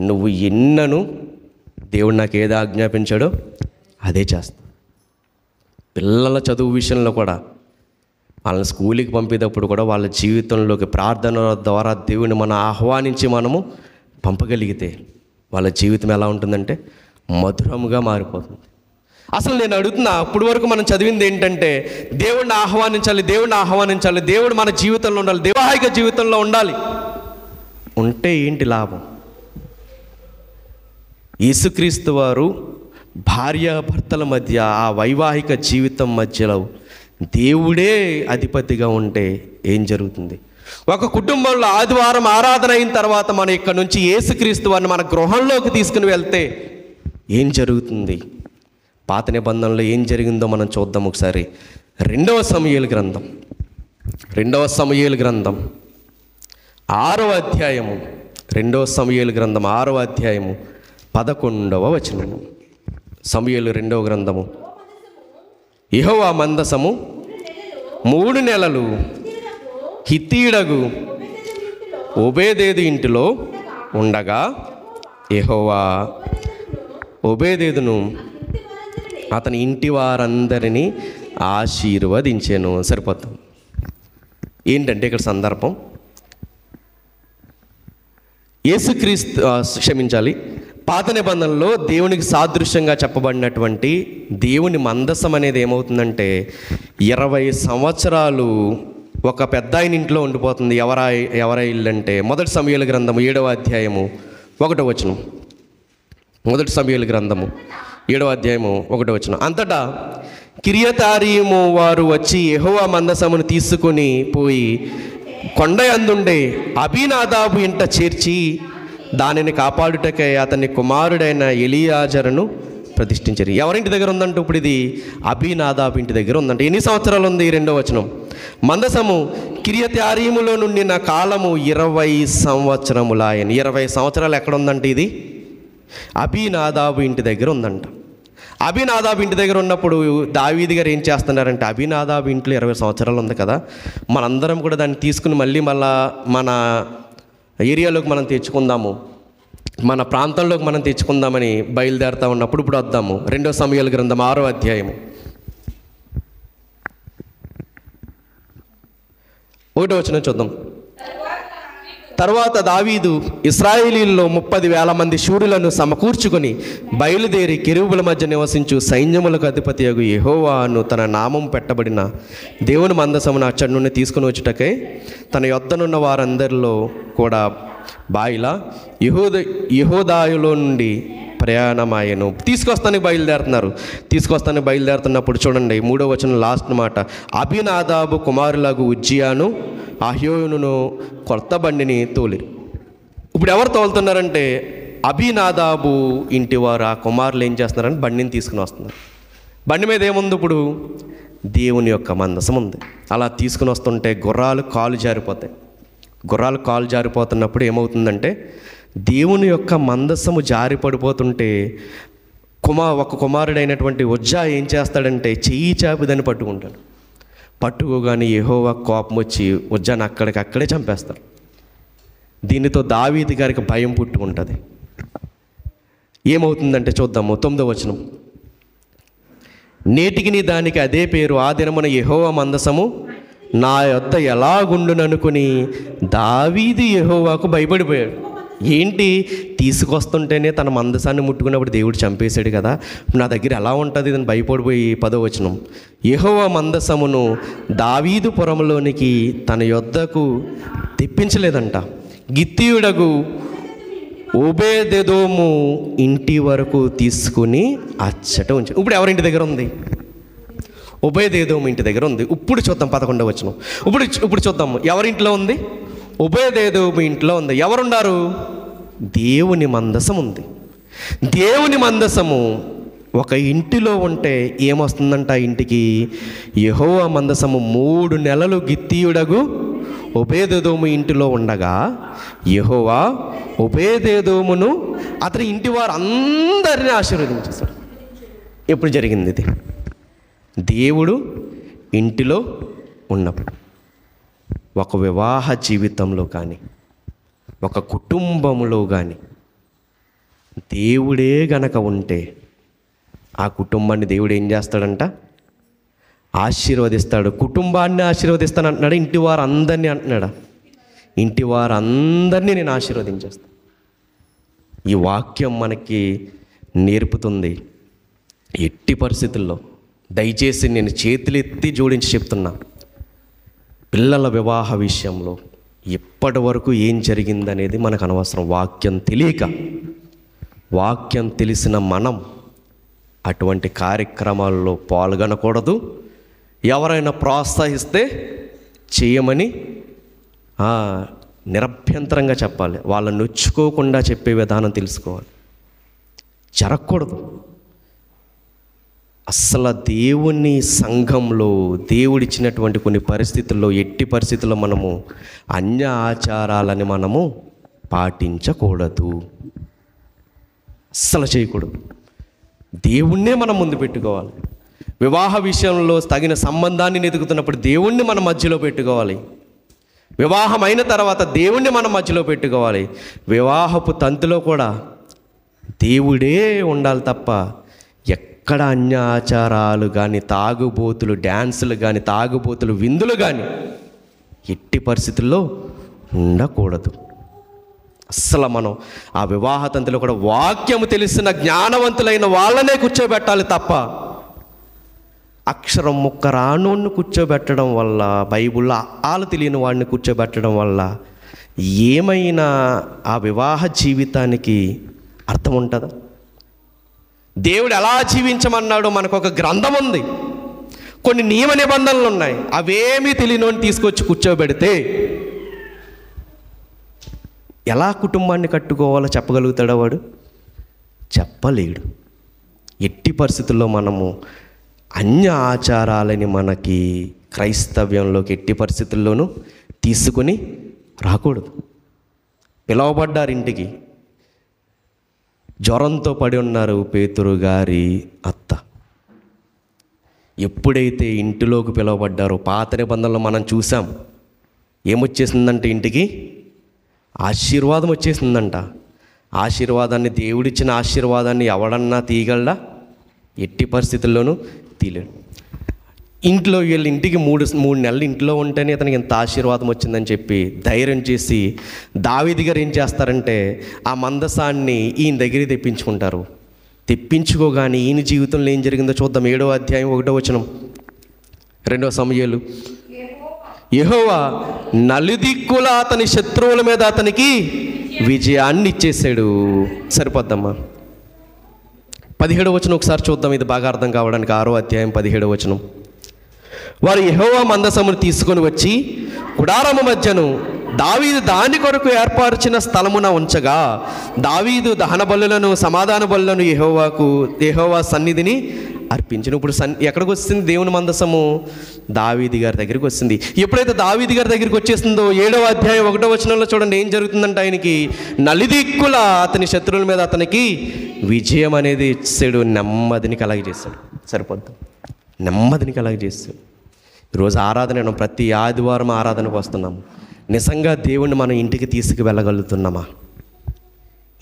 నువ్వు ఎన్నను దేవుడు నాకు ఏది ఆజ్ఞాపించాడో అదే చేస్తా. పిల్లల చదువు విషయంలో కూడా వాళ్ళని స్కూల్కి పంపేటప్పుడు కూడా వాళ్ళ జీవితంలోకి ప్రార్థన ద్వారా దేవుని మనం ఆహ్వానించి మనము పంపగలిగితే వాళ్ళ జీవితం ఎలా ఉంటుందంటే మధురంగా మారిపోతుంది. అసలు నేను అడుగుతున్నా, అప్పటి వరకు మనం చదివింది ఏంటంటే దేవుడిని ఆహ్వానించాలి, దేవుడిని ఆహ్వానించాలి, దేవుడు మన జీవితంలో ఉండాలి, వైవాహిక జీవితంలో ఉండాలి. ఉంటే ఏంటి లాభం? యేసుక్రీస్తు వారు భార్యాభర్తల మధ్య ఆ వైవాహిక జీవితం మధ్యలో దేవుడే అధిపతిగా ఉంటే ఏం జరుగుతుంది? ఒక కుటుంబంలో ఆదివారం ఆరాధన అయిన తర్వాత మనం ఇక్కడ నుంచి యేసుక్రీస్తు వారిని మన గృహంలోకి తీసుకుని వెళ్తే ఏం జరుగుతుంది? పాత నిబంధనలో ఏం జరిగిందో మనం చూద్దాం ఒకసారి. 2వ సమూయేలు గ్రంథం రెండవ సమూయేలు గ్రంథం 6వ అధ్యాయము, 2వ సమూయేలు గ్రంథం 6వ అధ్యాయము 11వ వచనము. సమూయేలు 2వ గ్రంథము. యెహోవా మందసము 3 నెలలు హిత్తీయుడగు ఓబేదేదు ఇంటిలో ఉండగా యెహోవా ఓబేదేదును అతని ఇంటి వారందరినీ ఆశీర్వదించెను. సరిపోతాం. ఏంటంటే ఇక్కడ సందర్భం, పాత నిబంధనలో దేవునికి సాదృశ్యంగా చెప్పబడినటువంటి దేవుని మందసం అనేది ఏమవుతుందంటే 20 సంవత్సరాలు ఒక పెద్ద ఆయన ఇంట్లో ఉండిపోతుంది. ఎవరా ఇల్లు అంటే 1 సమూయేలు గ్రంథము 7వ అధ్యాయము 1వ వచనం. 1 సమూయేలు గ్రంథము 7వ అధ్యాయము 1వ వచనం. అంతటా కిరియతారీము వారు వచ్చి యెహోవా మందసమును తీసుకుని పోయి కొండ అందుండే అబీనాదాబు ఇంట చేర్చి దానిని కాపాడుటకై అతని కుమారుడైన ఎలియాజరును ప్రతిష్ఠించారు. ఎవరింటి దగ్గర ఉందంటే ఇప్పుడు ఇది అబీనాదాబు ఇంటి దగ్గర ఉందంటే. ఎన్ని సంవత్సరాలు ఉంది? 2వ వచనం. మందసము కిరియతారీములో నుండిన కాలము 20 సంవత్సరములాయన. 20 సంవత్సరాలు ఎక్కడ ఉందంటే ఇది అబీనాదాబు ఇంటి దగ్గర ఉందంట. అబీనాదాబు ఇంటి దగ్గర ఉన్నప్పుడు దావీదు గారు ఏం చేస్తున్నారంటే, అబీనాదాబు ఇంట్లో 20 సంవత్సరాలు ఉంది కదా, మనందరం కూడా దాన్ని తీసుకుని మళ్ళీ మన ఏరియాలోకి మనం తెచ్చుకుందాము, మన ప్రాంతంలోకి మనం తెచ్చుకుందామని బయలుదేరుతూ ఉన్నప్పుడు ఇప్పుడు వద్దాము 2వ సమూయేలు గ్రంథం 6వ అధ్యాయము 1వ వచనం చూద్దాం. తర్వాత దావీదు ఇశ్రాయేలీల్లో 30,000 మంది శూరులను సమకూర్చుకొని బయలుదేరి కెరూబుల మధ్య నివసించు సైన్యములకు అధిపతియగు యెహోవాను తన నామం పెట్టబడిన దేవుని మందసమును అచ్చడి నుండి తీసుకుని వచ్చుటకై తన యొద్దనున్న వారందరిలో కూడా బాయిలా యెహూదాయులో నుండి ప్రయాణమాయను. తీసుకొస్తానికి బయలుదేరుతున్నప్పుడు చూడండి 3వ వచనం లాస్ట్ మాట. అబీనాదాబు కుమారులకు ఉజ్జియాను అహ్యోనును కొత్త బండిని తోలిరు. ఇప్పుడు ఎవరు తోలుతున్నారంటే అబీనాదాబు ఇంటివారు ఆ కుమారులు ఏం చేస్తున్నారంటే బండిని తీసుకుని వస్తున్నారు. బండి మీద ఏముంది? ఇప్పుడు దేవుని యొక్క మందసం ఉంది. అలా తీసుకుని వస్తుంటే గుర్రాలు కాలు జారిపోతున్నప్పుడు ఏమవుతుందంటే దేవుని యొక్క మందసము జారి పడిపోతుంటే ఒక కుమారుడైనటువంటి ఉజ్జా ఏం చేస్తాడంటే చెయ్యి చాపి దాన్ని పట్టుకోగానే యెహోవా కోపం వచ్చి ఉజ్జాను అక్కడికక్కడే చంపేస్తారు. దీనితో దావీదు గారికి భయం పుట్టుకుంటుంది. ఏమవుతుందంటే చూద్దాము 9వ వచనం. నేటికి దానికి అదే పేరు. ఆ దినమున యెహోవా మందసము నా యొద్ద ఎలాగుండుననుకుని దావీదు యెహోవాకు భయపడిపోయాడు. ఏంటి, తీసుకొస్తుంటేనే తన మందసాన్ని ముట్టుకున్నప్పుడు దేవుడు చంపేశాడు కదా, నా దగ్గర ఎలా ఉంటుంది అని భయపడిపోయి 10వ వచనం. యెహోవా మందసమును దావీదు పురములోనికి తన యొద్దకు తెప్పించలేదంట. గిత్తీయుడగు ఓబేదెదోము ఇంటి వరకు తీసుకుని అచ్చట ఉంచి. ఇప్పుడు ఎవరింటి దగ్గర ఉంది? ఓబేదెదోము ఇంటి దగ్గర ఉంది. ఇప్పుడు చూద్దాం 11వ వచనం. ఇప్పుడు చూద్దాం ఎవరింట్లో ఉంది? ఓబేదెదోము ఇంట్లో ఉంది. ఎవరున్నారు? దేవుని మందసం ఉంది. దేవుని మందసము ఒక ఇంటిలో ఉంటే ఏమొస్తుందంట ఆ ఇంటికి? యెహోవా మందసము 3 నెలలు గిత్తీయుడగు ఓబేదెదోము ఇంటిలో ఉండగా యెహోవా ఓబేదెదోమును అతని ఇంటి వారు అందరినీ ఆశీర్వదించేశాడు. ఎప్పుడు జరిగింది ఇది? దేవుడు ఇంటిలో ఉన్నప్పుడు. ఒక వివాహ జీవితంలో కానీ ఒక కుటుంబంలో కానీ దేవుడే గనక ఉంటే ఆ కుటుంబాన్ని దేవుడు ఏం చేస్తాడంట? ఆశీర్వదిస్తాడు. కుటుంబాన్ని ఆశీర్వదిస్తాను అంటున్నాడు. ఇంటి వారు అందరినీ అంటున్నాడా? ఇంటి వారు అందరినీ నేను ఆశీర్వదించేస్తాను. ఈ వాక్యం మనకి నేర్పుతుంది. ఎట్టి పరిస్థితుల్లో దయచేసి నేను చేతులెత్తి జోడించి చెప్తున్నా, పిల్లల వివాహ విషయంలో ఇప్పటి వరకు ఏం జరిగిందనేది మనకు అనవసరం. వాక్యం తెలియక, వాక్యం తెలిసిన మనం అటువంటి కార్యక్రమాల్లో పాల్గొనకూడదు. ఎవరైనా ప్రోత్సహిస్తే చేయమని నిరభ్యంతరంగా చెప్పాలి. వాళ్ళని నొచ్చుకోకుండా చెప్పే విధానం తెలుసుకోవాలి. జరగకూడదు. అస్సలు దేవుని సంఘంలో దేవుడిచ్చినటువంటి కొన్ని పరిస్థితుల్లో, ఎట్టి పరిస్థితుల్లో మనము అన్య ఆచారాలని మనము పాటించకూడదు, అస్సలు చేయకూడదు. దేవుణ్ణే మనం ముందు పెట్టుకోవాలి. వివాహ విషయంలో తగిన సంబంధాన్ని వెతుకుతున్నప్పుడు దేవుణ్ణి మన మధ్యలో పెట్టుకోవాలి. వివాహం అయిన తర్వాత దేవుణ్ణి మనం మధ్యలో పెట్టుకోవాలి. వివాహపు తంతులో కూడా దేవుడే ఉండాలి తప్ప ఎక్కడ అన్య ఆచారాలు కానీ, తాగుబోతులు డ్యాన్సులు కానీ, తాగుబోతులు విందులు కానీ ఎట్టి పరిస్థితుల్లో ఉండకూడదు. అస్సలు మనం ఆ వివాహ తంతులో కూడా వాక్యము తెలిసిన జ్ఞానవంతులైన వాళ్ళనే కూర్చోబెట్టాలి తప్ప అక్షరం ముక్క రానోన్ని కూర్చోబెట్టడం వల్ల, బైబిల్లో ఆలు తెలియని వాడిని కూర్చోబెట్టడం వల్ల ఏమైనా ఆ వివాహ జీవితానికి అర్థం ఉంటుందా? దేవుడు ఎలా జీవించమన్నాడో మనకు ఒక గ్రంథం ఉంది, కొన్ని నియమ నిబంధనలు ఉన్నాయి. అవేమీ తెలియనోని తీసుకొచ్చి కూర్చోబెడితే ఎలా కుటుంబాన్ని కట్టుకోవాలో చెప్పగలుగుతాడా వాడు? చెప్పలేడు. ఎట్టి పరిస్థితుల్లో మనము అన్య ఆచారాలని మనకి క్రైస్తవ్యంలోకి ఎట్టి పరిస్థితుల్లోనూ తీసుకుని రాకూడదు. పిలవబడ్డారు ఇంటికి, జ్వరంతో పడి ఉన్నారు పేతురు గారి అత్త. ఎప్పుడైతే ఇంటిలోకి పిలవబడ్డారో పాత నిబంధనలో మనం చూసాం, ఏమొచ్చేసిందంటే ఇంటికి ఆశీర్వాదం వచ్చేసిందంట. ఆశీర్వాదాన్ని, దేవుడిచ్చిన ఆశీర్వాదాన్ని ఎవడన్నా తీయగలడా? ఎట్టి పరిస్థితుల్లోనూ తీయలేడు. ఇంట్లో వీళ్ళు ఇంటికి మూడు నెలలు ఇంట్లో ఉంటేనే అతనికి ఇంత ఆశీర్వాదం వచ్చిందని చెప్పి ధైర్యం చేసి దావీదు గారు ఏం చేస్తారంటే ఆ మందసాన్ని ఈయన దగ్గర తెప్పించుకుంటారు. తెప్పించుకోగానే ఈయన జీవితంలో ఏం జరిగిందో చూద్దాం. 7వ అధ్యాయం 1వ వచనం, 2వ సమూయేలు. యెహోవా నలుదిక్కుల అతని శత్రువుల మీద అతనికి విజయాన్ని ఇచ్చేసాడు. సరిపోద్దమ్మా. 17వ వచనం ఒకసారి చూద్దాం, ఇది బాగా అర్థం కావడానికి. 6వ అధ్యాయం 17వ వచనం. వారు యెహోవా మందసమును తీసుకొని వచ్చి గుడారము మధ్యను దావీదు దాని కొరకు ఏర్పరిచిన స్థలమున ఉంచగా, దావీదు దహన బలులను, సమాధాన బలులను యెహోవా సన్నిధిని అర్పించిన. ఇప్పుడు ఎక్కడికి వస్తుంది దేవుని మందసము? దావీదు గారి దగ్గరికి వస్తుంది. ఎప్పుడైతే దావీదు గారి దగ్గరికి వచ్చేసిందో 7వ అధ్యాయం 1వ వచనంలో చూడండి ఏం జరుగుతుందంటే, ఆయనకి నలుదిక్కుల అతని శత్రువుల మీద అతనికి విజయం అనేది ఇచ్చాడు. నెమ్మదిని కలగజేశాడు. సరిపోద్దాం, నెమ్మదిని కలగజేస్తాడు. ఈరోజు ఆరాధన, ప్రతి ఆదివారం ఆరాధనకు వస్తున్నాము. నిజంగా దేవుణ్ణి మనం ఇంటికి తీసుకు వెళ్ళగలుగుతున్నామా?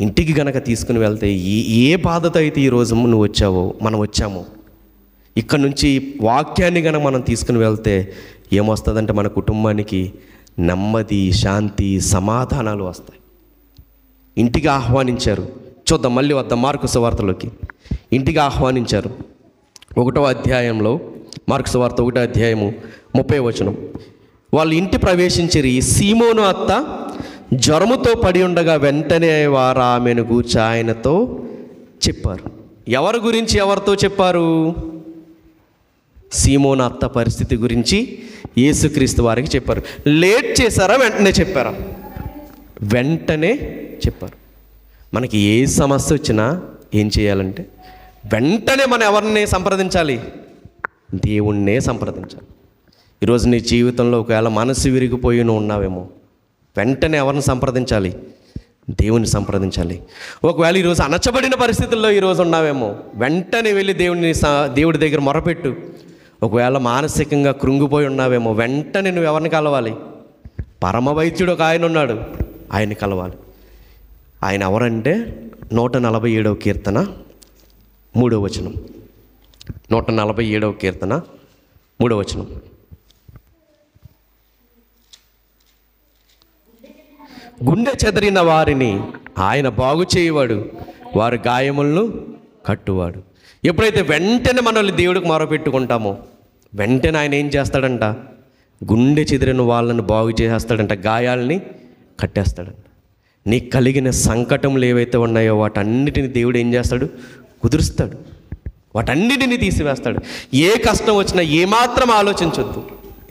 ఇంటికి గనక తీసుకుని వెళ్తే ఏ బాధతో అయితే ఈరోజు నువ్వు వచ్చావో, మనం వచ్చామో, ఇక్కడ నుంచి వాక్యాన్ని కనుక మనం తీసుకుని వెళ్తే ఏమొస్తుందంటే మన కుటుంబానికి నెమ్మది, శాంతి, సమాధానాలు వస్తాయి. ఇంటికి ఆహ్వానించారు. చూద్దాం, మళ్ళీ వద్దాం మార్కు సువార్తలోకి. ఇంటికి ఆహ్వానించారు. 1వ అధ్యాయంలో, మార్కు సువార్త 1వ అధ్యాయము 30వ వచనం. వాళ్ళు ఇంటి ప్రవేశించిరి. సీమోను అత్త జ్వరముతో పడి ఉండగా వెంటనే వారు ఆమెను గూర్చి ఆయనతో చెప్పారు. ఎవరి గురించి ఎవరితో చెప్పారు? సీమోను అత్త పరిస్థితి గురించి యేసుక్రీస్తు వారికి చెప్పారు. లేట్ చేశారా? వెంటనే చెప్పారా? వెంటనే చెప్పారు. మనకి ఏ సమస్య వచ్చినా ఏం చేయాలంటే వెంటనే మనం ఎవరిని సంప్రదించాలి? దేవుణ్ణే సంప్రదించాలి. ఈరోజు నీ జీవితంలో ఒకవేళ మనసు విరిగిపోయి నువ్వు ఉన్నావేమో, వెంటనే ఎవరిని సంప్రదించాలి? దేవుని సంప్రదించాలి. ఒకవేళ ఈరోజు అణచబడిన పరిస్థితుల్లో ఈరోజు ఉన్నావేమో, వెంటనే వెళ్ళి దేవుడి దగ్గర మొరపెట్టు. ఒకవేళ మానసికంగా కృంగిపోయి ఉన్నావేమో, వెంటనే నువ్వు ఎవరిని కలవాలి? పరమ వైద్యుడు ఒక ఆయన ఉన్నాడు, ఆయన్ని కలవాలి. ఆయన ఎవరంటే 147వ కీర్తన 3వ వచనం. 147వ కీర్తన 3వ వచనం. గుండె చెదరిన వారిని ఆయన బాగు చేయవాడు, వారి గాయములను కట్టువాడు. ఎప్పుడైతే వెంటనే మనల్ని దేవుడికి మొరపెట్టుకుంటామో, వెంటనే ఆయన ఏం చేస్తాడంట? గుండె చెదిరిన వాళ్ళని బాగు చేసేస్తాడంట, గాయాలని కట్టేస్తాడంట. నీకు కలిగిన సంకటములు ఏవైతే ఉన్నాయో వాటన్నిటిని దేవుడు ఏం చేస్తాడు? కుదురుస్తాడు. వాటన్నిటిని తీసివేస్తాడు. ఏ కష్టం వచ్చినా ఏమాత్రం ఆలోచించొద్దు.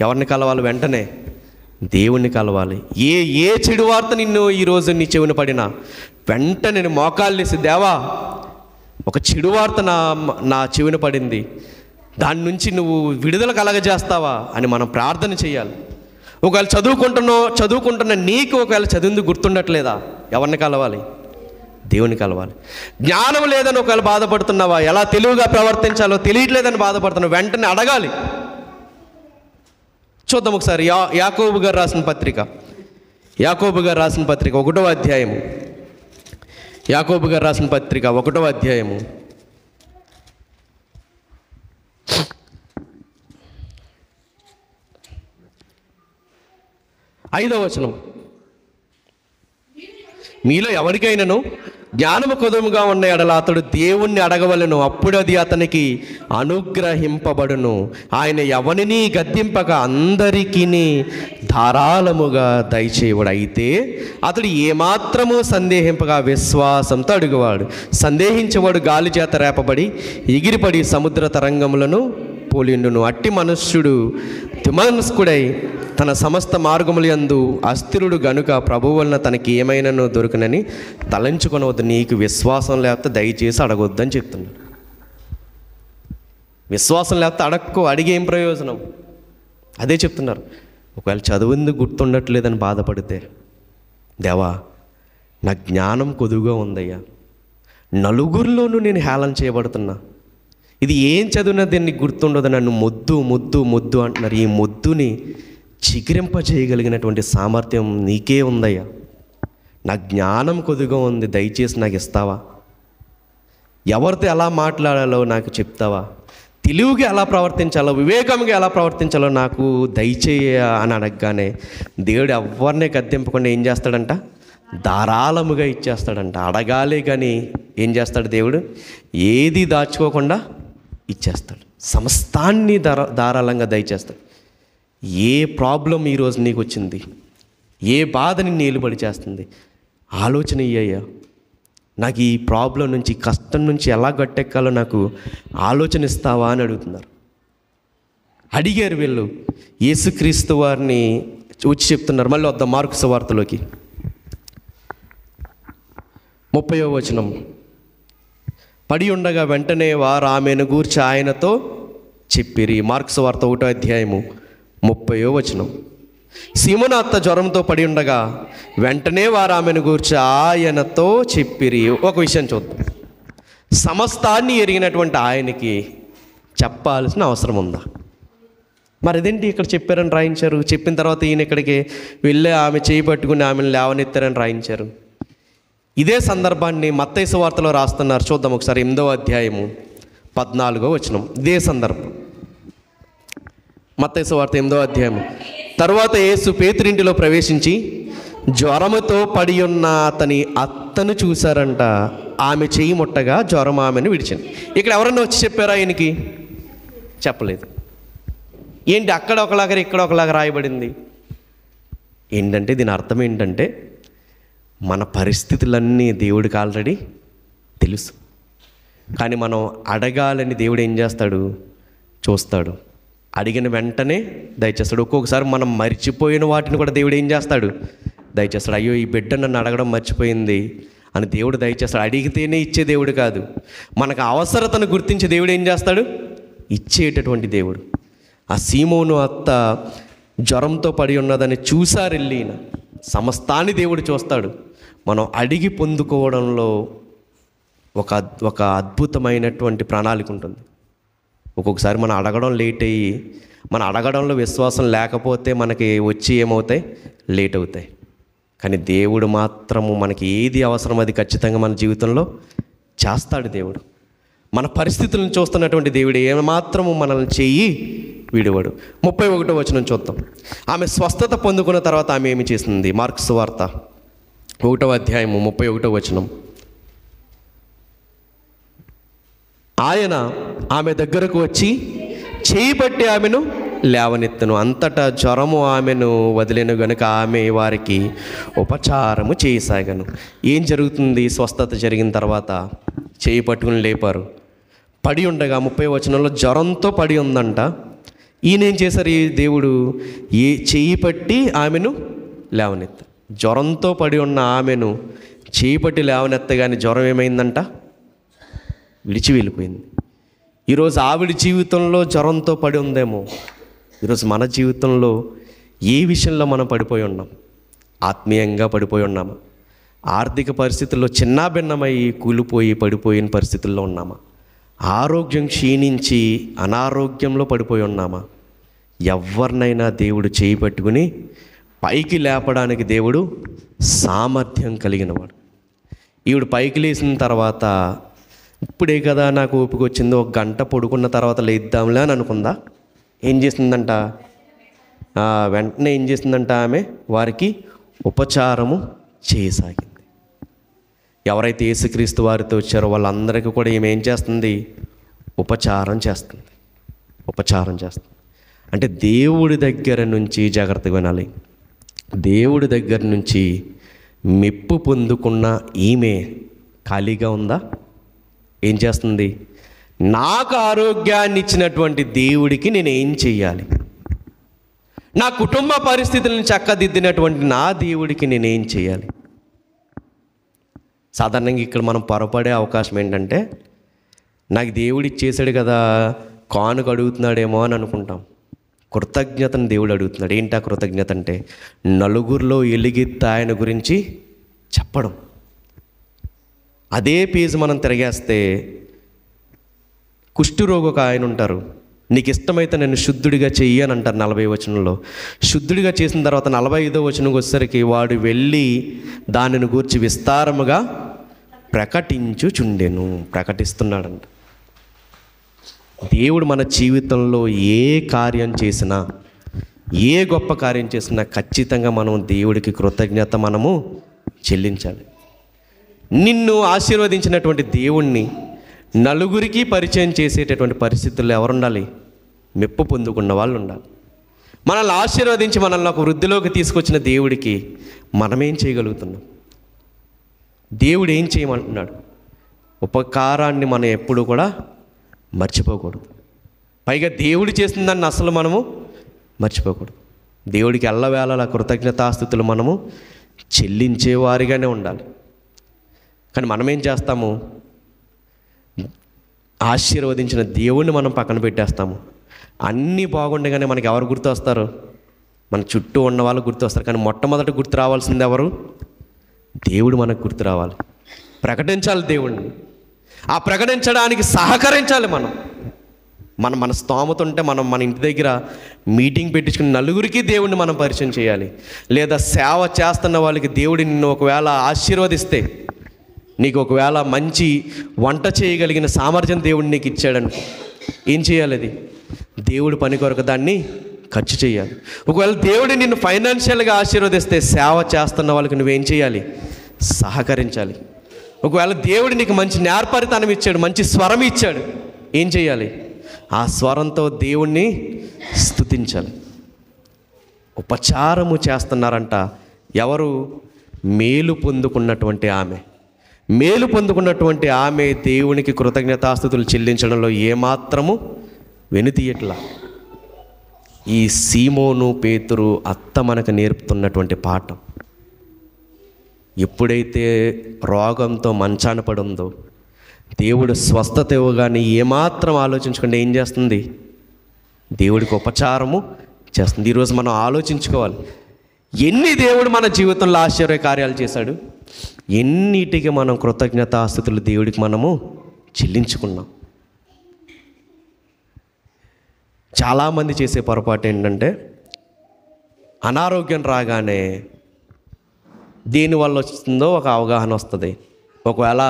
ఎవరిని కలవాలి? వెంటనే దేవుణ్ణి కలవాలి. ఏ చెడు వార్త నిన్ను ఈరోజు నీ చెవిన పడినా వెంటనే మోకాళ్ళు వేసి, దేవా ఒక చెడు వార్త నా చెవిన పడింది, దాని నుంచి నువ్వు విడుదల కలగజేస్తావా అని మనం ప్రార్థన చేయాలి. ఒకవేళ చదువుకుంటున్న నీకు ఒకవేళ చదివింది గుర్తుండట్లేదా? ఎవరిని కలవాలి? దేవుని కలవాలి. జ్ఞానం లేదని ఒకవేళ బాధపడుతున్నావా, ఎలా తెలివిగా ప్రవర్తించాలో తెలియట్లేదని బాధపడుతున్నావు, వెంటనే అడగాలి. చూద్దాం ఒకసారి యాకోబు గారు రాసిన పత్రిక 1వ అధ్యాయము. యాకోబు గారు రాసిన పత్రిక 1వ అధ్యాయము 5వ వచనం. మీలో ఎవరికైనాను జ్ఞానము కొదుముగా ఉన్న ఎడల అతడు దేవుణ్ణి అడగవలెను, అప్పుడు అది అతనికి అనుగ్రహింపబడును. ఆయన ఎవరిని గద్దింపక అందరికీ ధారాళముగా దయచేయవాడు. అయితే అతడు ఏమాత్రము సందేహింపగా విశ్వాసంతో అడుగువాడు. సందేహించేవాడు గాలి చేత రేపబడి ఎగిరిపడి సముద్ర తరంగములను పోలిండును. అట్టి మనుష్యుడు దుమనస్కుడై తన సమస్త మార్గములందు అస్థిరుడు గనుక ప్రభువు వలన తనకి ఏమైనానో దొరుకునని తలంచుకొనవద్దు. నీకు విశ్వాసం లేకపోతే దయచేసి అడగొద్దని చెప్తున్నాడు. విశ్వాసం లేకపోతే అడిగేం ప్రయోజనం? అదే చెప్తున్నారు. ఒకవేళ చదివింది గుర్తుండట్లేదని బాధపడితే, దేవా నా జ్ఞానం కొదువుగా ఉందయ్యా, నలుగురిలోనూ నేను హేళన చేయబడుతున్నా, ఇది ఏం చదివినా దీన్ని గుర్తుండదు, నన్ను మొద్దు అంటున్నారు. ఈ మొద్దుని చిగురింపజేయగలిగినటువంటి సామర్థ్యం నీకే ఉందయ్యా, నా జ్ఞానం కొద్దిగా ఉంది, దయచేసి నాకు ఇస్తావా? ఎవరితో ఎలా మాట్లాడాలో నాకు చెప్తావా? తెలివిగా ఎలా ప్రవర్తించాలో, వివేకంగా ఎలా ప్రవర్తించాలో నాకు దయచేయ అని అడగగానే దేవుడు ఎవరినే గద్దెంపకుండా ఏం చేస్తాడంట? ధారాళముగా ఇచ్చేస్తాడంట. అడగాలే కానీ ఏం చేస్తాడు దేవుడు? ఏది దాచుకోకుండా ఇచ్చేస్తాడు. సమస్తాన్ని ధారాళంగా దయచేస్తాడు. ఏ ప్రాబ్లం ఈరోజు నీకు వచ్చింది, ఏ బాధని నిలుబడి చేస్తుంది, ఆలోచన ఇయ్యయ్యా, నాకు ఈ ప్రాబ్లం నుంచి, కష్టం నుంచి ఎలా గట్టెక్కాలో నాకు ఆలోచన ఇస్తావా అని అడుగుతున్నారు. అడిగారు వీళ్ళు. యేసుక్రీస్తు వారిని వచ్చి చెప్తున్నారు. మళ్ళీ వద్దాం మార్కు సువార్తలోకి 30వ వచనం. పడి ఉండగా వెంటనే వారు ఆమెను గూర్చి ఆయనతో చెప్పిరి. మార్కు సువార్త 1వ అధ్యాయము 30వ వచనం. సీమోను అత్త జ్వరంతో పడి ఉండగా వెంటనే వారు ఆమెను గూర్చి ఆయనతో చెప్పిరి. ఒక విషయం చూద్దాం. సమస్తాన్ని ఎరిగినటువంటి ఆయనకి చెప్పాల్సిన అవసరం ఉందా? మరి అదేంటి ఇక్కడ చెప్పారని రాయించారు? చెప్పిన తర్వాత ఈయన ఇక్కడికి వెళ్ళి ఆమె చేయి పట్టుకుని ఆమెను లేవనెత్తారని రాయించారు. ఇదే సందర్భాన్ని మత్తయి సువార్తలో రాస్తున్నారు. చూద్దాం ఒకసారి 8వ అధ్యాయము 14వ వచనం. ఇదే సందర్భం. మత్తయి సువార్త 8వ అధ్యాయము. తరువాత యేసు పేతురింటిలో ప్రవేశించి జ్వరముతో పడి ఉన్న అతని అత్తను చూశారంట. ఆమె చేయి ముట్టగా జ్వరం ఆమెను విడిచింది. ఇక్కడ ఎవరన్నా వచ్చి చెప్పారా ఆయనకి? చెప్పలేదు. ఏంటి అక్కడ ఒకలాగా ఇక్కడ ఒకలాగా రాయబడింది? ఏంటంటే దీని అర్థం ఏంటంటే, మన పరిస్థితులన్నీ దేవుడికి ఆల్రెడీ తెలుసు. కానీ మనం అడగాలని దేవుడు ఏం చేస్తాడు? చూస్తాడు. అడిగిన వెంటనే దయచేస్తాడు. ఒక్కొక్కసారి మనం మర్చిపోయిన వాటిని కూడా దేవుడు ఏం చేస్తాడు? దయచేస్తాడు. అయ్యో ఈ బిడ్డ నన్ను అడగడం మర్చిపోయింది అని దేవుడు దయచేస్తాడు. అడిగితేనే ఇచ్చే దేవుడు కాదు, మనకు అవసరతను గుర్తించి దేవుడు ఏం చేస్తాడు? ఇచ్చేటటువంటి దేవుడు. ఆ సీమోను అత్త జ్వరంతో పడి ఉన్నదని చూసారు వెళ్ళిన. సమస్తాన్ని దేవుడు చూస్తాడు. మనం అడిగి పొందుకోవడంలో ఒక అద్భుతమైనటువంటి ప్రణాళిక ఉంటుంది. ఒక్కొక్కసారి మనం అడగడం లేట్ అయ్యి, మన అడగడంలో విశ్వాసం లేకపోతే మనకి వచ్చి ఏమవుతాయి? లేట్ అవుతాయి. కానీ దేవుడు మాత్రము మనకి ఏది అవసరం అది ఖచ్చితంగా మన జీవితంలో చేస్తాడు. దేవుడు మన పరిస్థితులను చూస్తున్నటువంటి దేవుడు ఏమాత్రము మనల్ని చెయ్యి విడువడు. 31వ వచనం చూద్దాం. ఆమె స్వస్థత పొందుకున్న తర్వాత ఆమె ఏమి చేసింది? మార్కు సువార్త 1వ అధ్యాయము 31వ వచనం. ఆయన ఆమె దగ్గరకు వచ్చి చేయి పట్టి ఆమెను లేవనెత్తను. అంతటా జ్వరము ఆమెను వదిలేను గనుక ఆమె వారికి ఉపచారము చేయసాగను. ఏం జరుగుతుంది? స్వస్థత జరిగిన తర్వాత చేయి పట్టుకుని లేపారు. పడి ఉండగా 30వ వచనంలో జ్వరంతో పడి ఉందంట. ఈయన ఏం చేశారు? ఈ దేవుడు చేయి పట్టి ఆమెను లేవనెత్త. జ్వరంతో పడి ఉన్న ఆమెను చేయి పట్టి లేవనెత్తగానే జ్వరం ఏమైందంట? విడిచి వెళ్ళిపోయింది. ఈరోజు ఆవిడ జీవితంలో జ్వరంతో పడి ఉందేమో. ఈరోజు మన జీవితంలో ఏ విషయంలో మనం పడిపోయి ఉన్నాం? ఆత్మీయంగా పడిపోయి ఉన్నామా? ఆర్థిక పరిస్థితుల్లో చిన్నాభిన్నమై కూలిపోయి పడిపోయిన పరిస్థితుల్లో ఉన్నామా? ఆరోగ్యం క్షీణించి అనారోగ్యంలో పడిపోయి ఉన్నామా? ఎవరినైనా దేవుడు చేయి పట్టుకుని పైకి లేపడానికి దేవుడు సామర్థ్యం కలిగినవాడు. ఈవిడ పైకి లేచిన తర్వాత ఇప్పుడే కదా నాకు ఓపిక వచ్చింది, ఒక గంట పడుకున్న తర్వాత లేద్దాంలే అని అనుకుందా. ఏం చేసిందంట? వెంటనే ఏం చేసిందంట? ఆమె వారికి ఉపచారము చేయసాగింది. ఎవరైతే యేసుక్రీస్తు వారితో వచ్చారో వాళ్ళందరికీ కూడా ఈమె ఏం చేస్తుంది? ఉపచారం చేస్తుంది. ఉపచారం చేస్తుంది అంటే దేవుడి దగ్గర నుంచి జాగ్రత్తగా వినాలి. దేవుడి దగ్గర నుంచి మెప్పు పొందుకున్న ఈమె ఖాళీగా ఉందా? ఏం చేస్తుంది? నాకు ఆరోగ్యాన్ని ఇచ్చినటువంటి దేవుడికి నేను ఏం చెయ్యాలి? నా కుటుంబ పరిస్థితులను చక్కదిద్దినటువంటి నా దేవుడికి నేనేం చేయాలి? సాధారణంగా ఇక్కడ మనం పొరపడే అవకాశం ఏంటంటే, నాకు దేవుడు ఇచ్చేసాడు కదా, కానుక అడుగుతున్నాడేమో అని అనుకుంటాం. కృతజ్ఞతను దేవుడు అడుగుతున్నాడు. ఏంటా కృతజ్ఞత అంటే? నలుగురిలో ఎలుగెత్తి ఆయన గురించి చెప్పడం. అదే పేజీ మనం తిరిగేస్తే కుష్ఠరోగి ఒక ఆయన ఉంటారు. నీకు ఇష్టమైతే నేను శుద్ధుడిగా చెయ్యి అని అంటారు 40వ వచనంలో. శుద్ధుడిగా చేసిన తర్వాత 45వ వచనంకి వచ్చేసరికి వాడు వెళ్ళి దానిని గూర్చి విస్తారముగా ప్రకటిస్తున్నాడంట. దేవుడు మన జీవితంలో ఏ కార్యం చేసినా, ఏ గొప్ప కార్యం చేసినా ఖచ్చితంగా మనం దేవుడికి కృతజ్ఞత మనము చెల్లించాలి. నిన్ను ఆశీర్వదించినటువంటి దేవుణ్ణి నలుగురికి పరిచయం చేసేటటువంటి పరిస్థితుల్లో ఎవరు ఉండాలి? మెప్పు పొందుకున్న వాళ్ళు ఉండాలి. మనల్ని ఆశీర్వదించి మనల్ని ఒక వృద్ధిలోకి తీసుకొచ్చిన దేవుడికి మనమేం చేయగలుగుతున్నాం? దేవుడు ఏం చేయమంటున్నాడు? ఉపకారాన్ని మనం ఎప్పుడు కూడా మర్చిపోకూడదు. పైగా దేవుడు చేసిన దాన్ని అసలు మనము మర్చిపోకూడదు. దేవుడికి ఎల్లవేళలా కృతజ్ఞతాస్తుతులు మనము చెల్లించేవారిగానే ఉండాలి. కానీ మనమేం చేస్తాము? ఆశీర్వదించిన దేవుణ్ణి మనం పక్కన పెట్టేస్తాము. అన్నీ బాగుండగానే మనకి ఎవరు గుర్తు వస్తారు? మన చుట్టూ ఉన్న వాళ్ళు గుర్తు వస్తారు. కానీ మొట్టమొదటి గుర్తు రావాల్సింది ఎవరు? దేవుడు మనకు గుర్తు రావాలి. ప్రకటించాలి దేవుణ్ణి. ఆ ప్రకటించడానికి సహకరించాలి. మన స్తోమత ఉంటే మన ఇంటి దగ్గర మీటింగ్ పెట్టించుకుని నలుగురికి దేవుడిని మనం పరిచయం చేయాలి. లేదా సేవ చేస్తున్న వాళ్ళకి దేవుడి నిన్ను ఒకవేళ ఆశీర్వదిస్తే, నీకు ఒకవేళ మంచి వంట చేయగలిగిన సామర్థ్యం దేవుడు నీకు ఇచ్చాడని ఏం చేయాలి? అది దేవుడి పని కొరకు దాన్ని ఖర్చు చేయాలి. ఒకవేళ దేవుడు నిన్ను ఫైనాన్షియల్గా ఆశీర్వదిస్తే సేవ చేస్తున్న వాళ్ళకి నువ్వేం చేయాలి? సహకరించాలి. ఒకవేళ దేవుడు నీకు మంచి నేర్పరితనం ఇచ్చాడు, మంచి స్వరం ఇచ్చాడు, ఏం చేయాలి? ఆ స్వరంతో దేవుణ్ణి స్తుతించాలి. ఉపచారము చేస్తున్నారంట ఎవరు? మేలు పొందుకున్నటువంటి ఆమె. మేలు పొందుకున్నటువంటి ఆమె దేవునికి కృతజ్ఞతాస్తుతులు చెల్లించడంలో ఏమాత్రము వెనుతీయట్లా. ఈ సీమోను పేతురు అత్త మనకు నేర్పుతున్నటువంటి పాఠం. ఎప్పుడైతే రోగంతో మంచాన పడి ఉందో, దేవుడు స్వస్థత ఇవ్వగానే ఏమాత్రం ఆలోచించకుండా ఏం చేస్తుంది? దేవుడికి ఉపచారము చేస్తుంది. ఈరోజు మనం ఆలోచించుకోవాలి, ఎన్ని దేవుడు మన జీవితంలో ఆశ్చర్య కార్యాలు చేశాడు, ఎన్నిటికి మనం కృతజ్ఞతాస్తుతులు దేవుడికి మనము చెల్లించుకున్నాం. చాలామంది చేసే పొరపాటు ఏంటంటే, అనారోగ్యం రాగానే దేనివల్ల వస్తుందో ఒక అవగాహన వస్తుంది. ఒకవేళ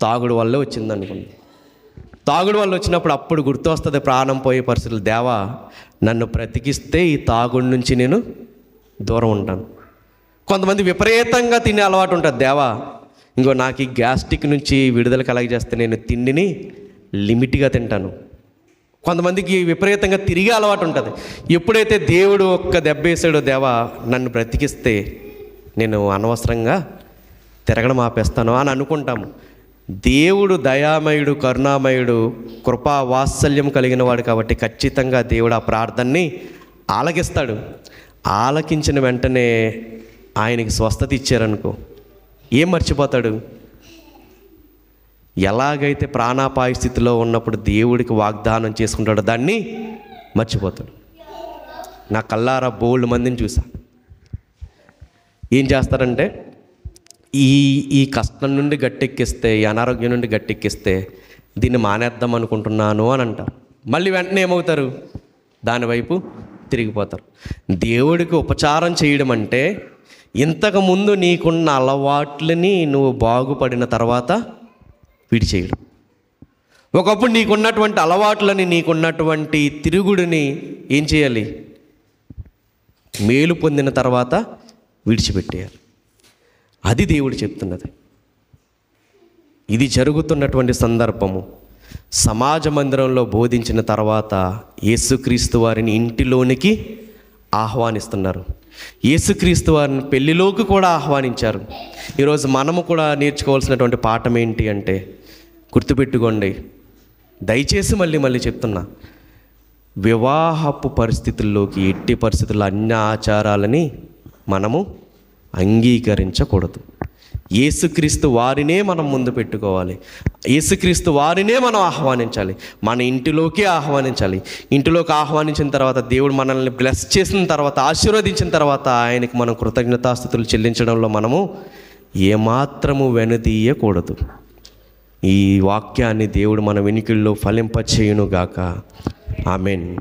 తాగుడు వల్లే వచ్చిందనుకోండి, తాగుడు వల్ల వచ్చినప్పుడు అప్పుడు గుర్తు వస్తుంది ప్రాణం పోయే పరిస్థితులు. దేవా, నన్ను బ్రతికిస్తే ఈ తాగుడు నుంచి నేను దూరం ఉంటాను. కొంతమంది విపరీతంగా తినే అలవాటు ఉంటుంది. దేవా, ఇంకో నాకు ఈ గ్యాస్ట్రిక్ నుంచి విడుదల కలగజేస్తే నేను తిండిని లిమిట్గా తింటాను. కొంతమందికి విపరీతంగా తిరిగే అలవాటు ఉంటుంది. ఎప్పుడైతే దేవుడు ఒక్క దెబ్బ వేసాడో, దేవా నన్ను బ్రతికిస్తే నేను అనవసరంగా తిరగడం ఆపేస్తాను అని అనుకుంటాము. దేవుడు దయామయుడు, కరుణామయుడు, కృపా వాత్సల్యం కలిగిన వాడు కాబట్టి ఖచ్చితంగా దేవుడు ఆ ప్రార్థనని ఆలకిస్తాడు. ఆలకించిన వెంటనే ఆయనకి స్వస్థత ఇచ్చారనుకో, ఏం మర్చిపోతాడు? ఎలాగైతే ప్రాణాపాయ స్థితిలో ఉన్నప్పుడు దేవుడికి వాగ్దానం చేసుకుంటాడో దాన్ని మర్చిపోతాడు. నా కల్లారా బోల్డ్ మందిని చూసా. ఏం చేస్తారంటే ఈ కష్టం నుండి గట్టెక్కిస్తే, ఈ అనారోగ్యం నుండి గట్టెక్కిస్తే దీన్ని మానేద్దాం అనుకుంటున్నాను అని అంటారు. మళ్ళీ వెంటనే ఏమవుతారు? దానివైపు తిరిగిపోతారు. దేవుడికి ఉపచారం చేయడం అంటే ఇంతకుముందు నీకున్న అలవాట్లని నువ్వు బాగుపడిన తర్వాత విడిచేయడం. ఒకప్పుడు నీకున్నటువంటి అలవాట్లని, నీకున్నటువంటి తిరుగుడిని ఏం చేయాలి? మేలు పొందిన తర్వాత విడిచిపెట్టేయాలి. అది దేవుడు చెప్తున్నది. ఇది జరుగుతున్నటువంటి సందర్భము. సమాజ మందిరంలో బోధించిన తర్వాత యేసుక్రీస్తు వారిని ఇంటిలోనికి ఆహ్వానిస్తున్నారు. యేసుక్రీస్తు వారిని పెళ్లిలోకి కూడా ఆహ్వానించారు. ఈరోజు మనము కూడా నేర్చుకోవాల్సినటువంటి పాఠం ఏంటి అంటే, గుర్తుపెట్టుకోండి, దయచేసి మళ్ళీ చెప్తున్నా, వివాహపు పరిస్థితుల్లోకి ఎట్టి పరిస్థితుల్లో అన్ని ఆచారాలని మనము అంగీకరించకూడదు. యేసుక్రీస్తు వారినే మనం ముందు పెట్టుకోవాలి. యేసుక్రీస్తు వారినే మనం ఆహ్వానించాలి. మన ఇంటిలోకి ఆహ్వానించాలి. ఇంటిలోకి ఆహ్వానించిన తర్వాత దేవుడు మనల్ని బ్లెస్ చేసిన తర్వాత, ఆశీర్వదించిన తర్వాత ఆయనకి మనం కృతజ్ఞతాస్తుతులు చెల్లించడంలో మనము ఏమాత్రము వెనుదీయకూడదు. ఈ వాక్యాన్ని దేవుడు మన వెనుకల్లో ఫలింపచేయునుగాక. ఆమెన్.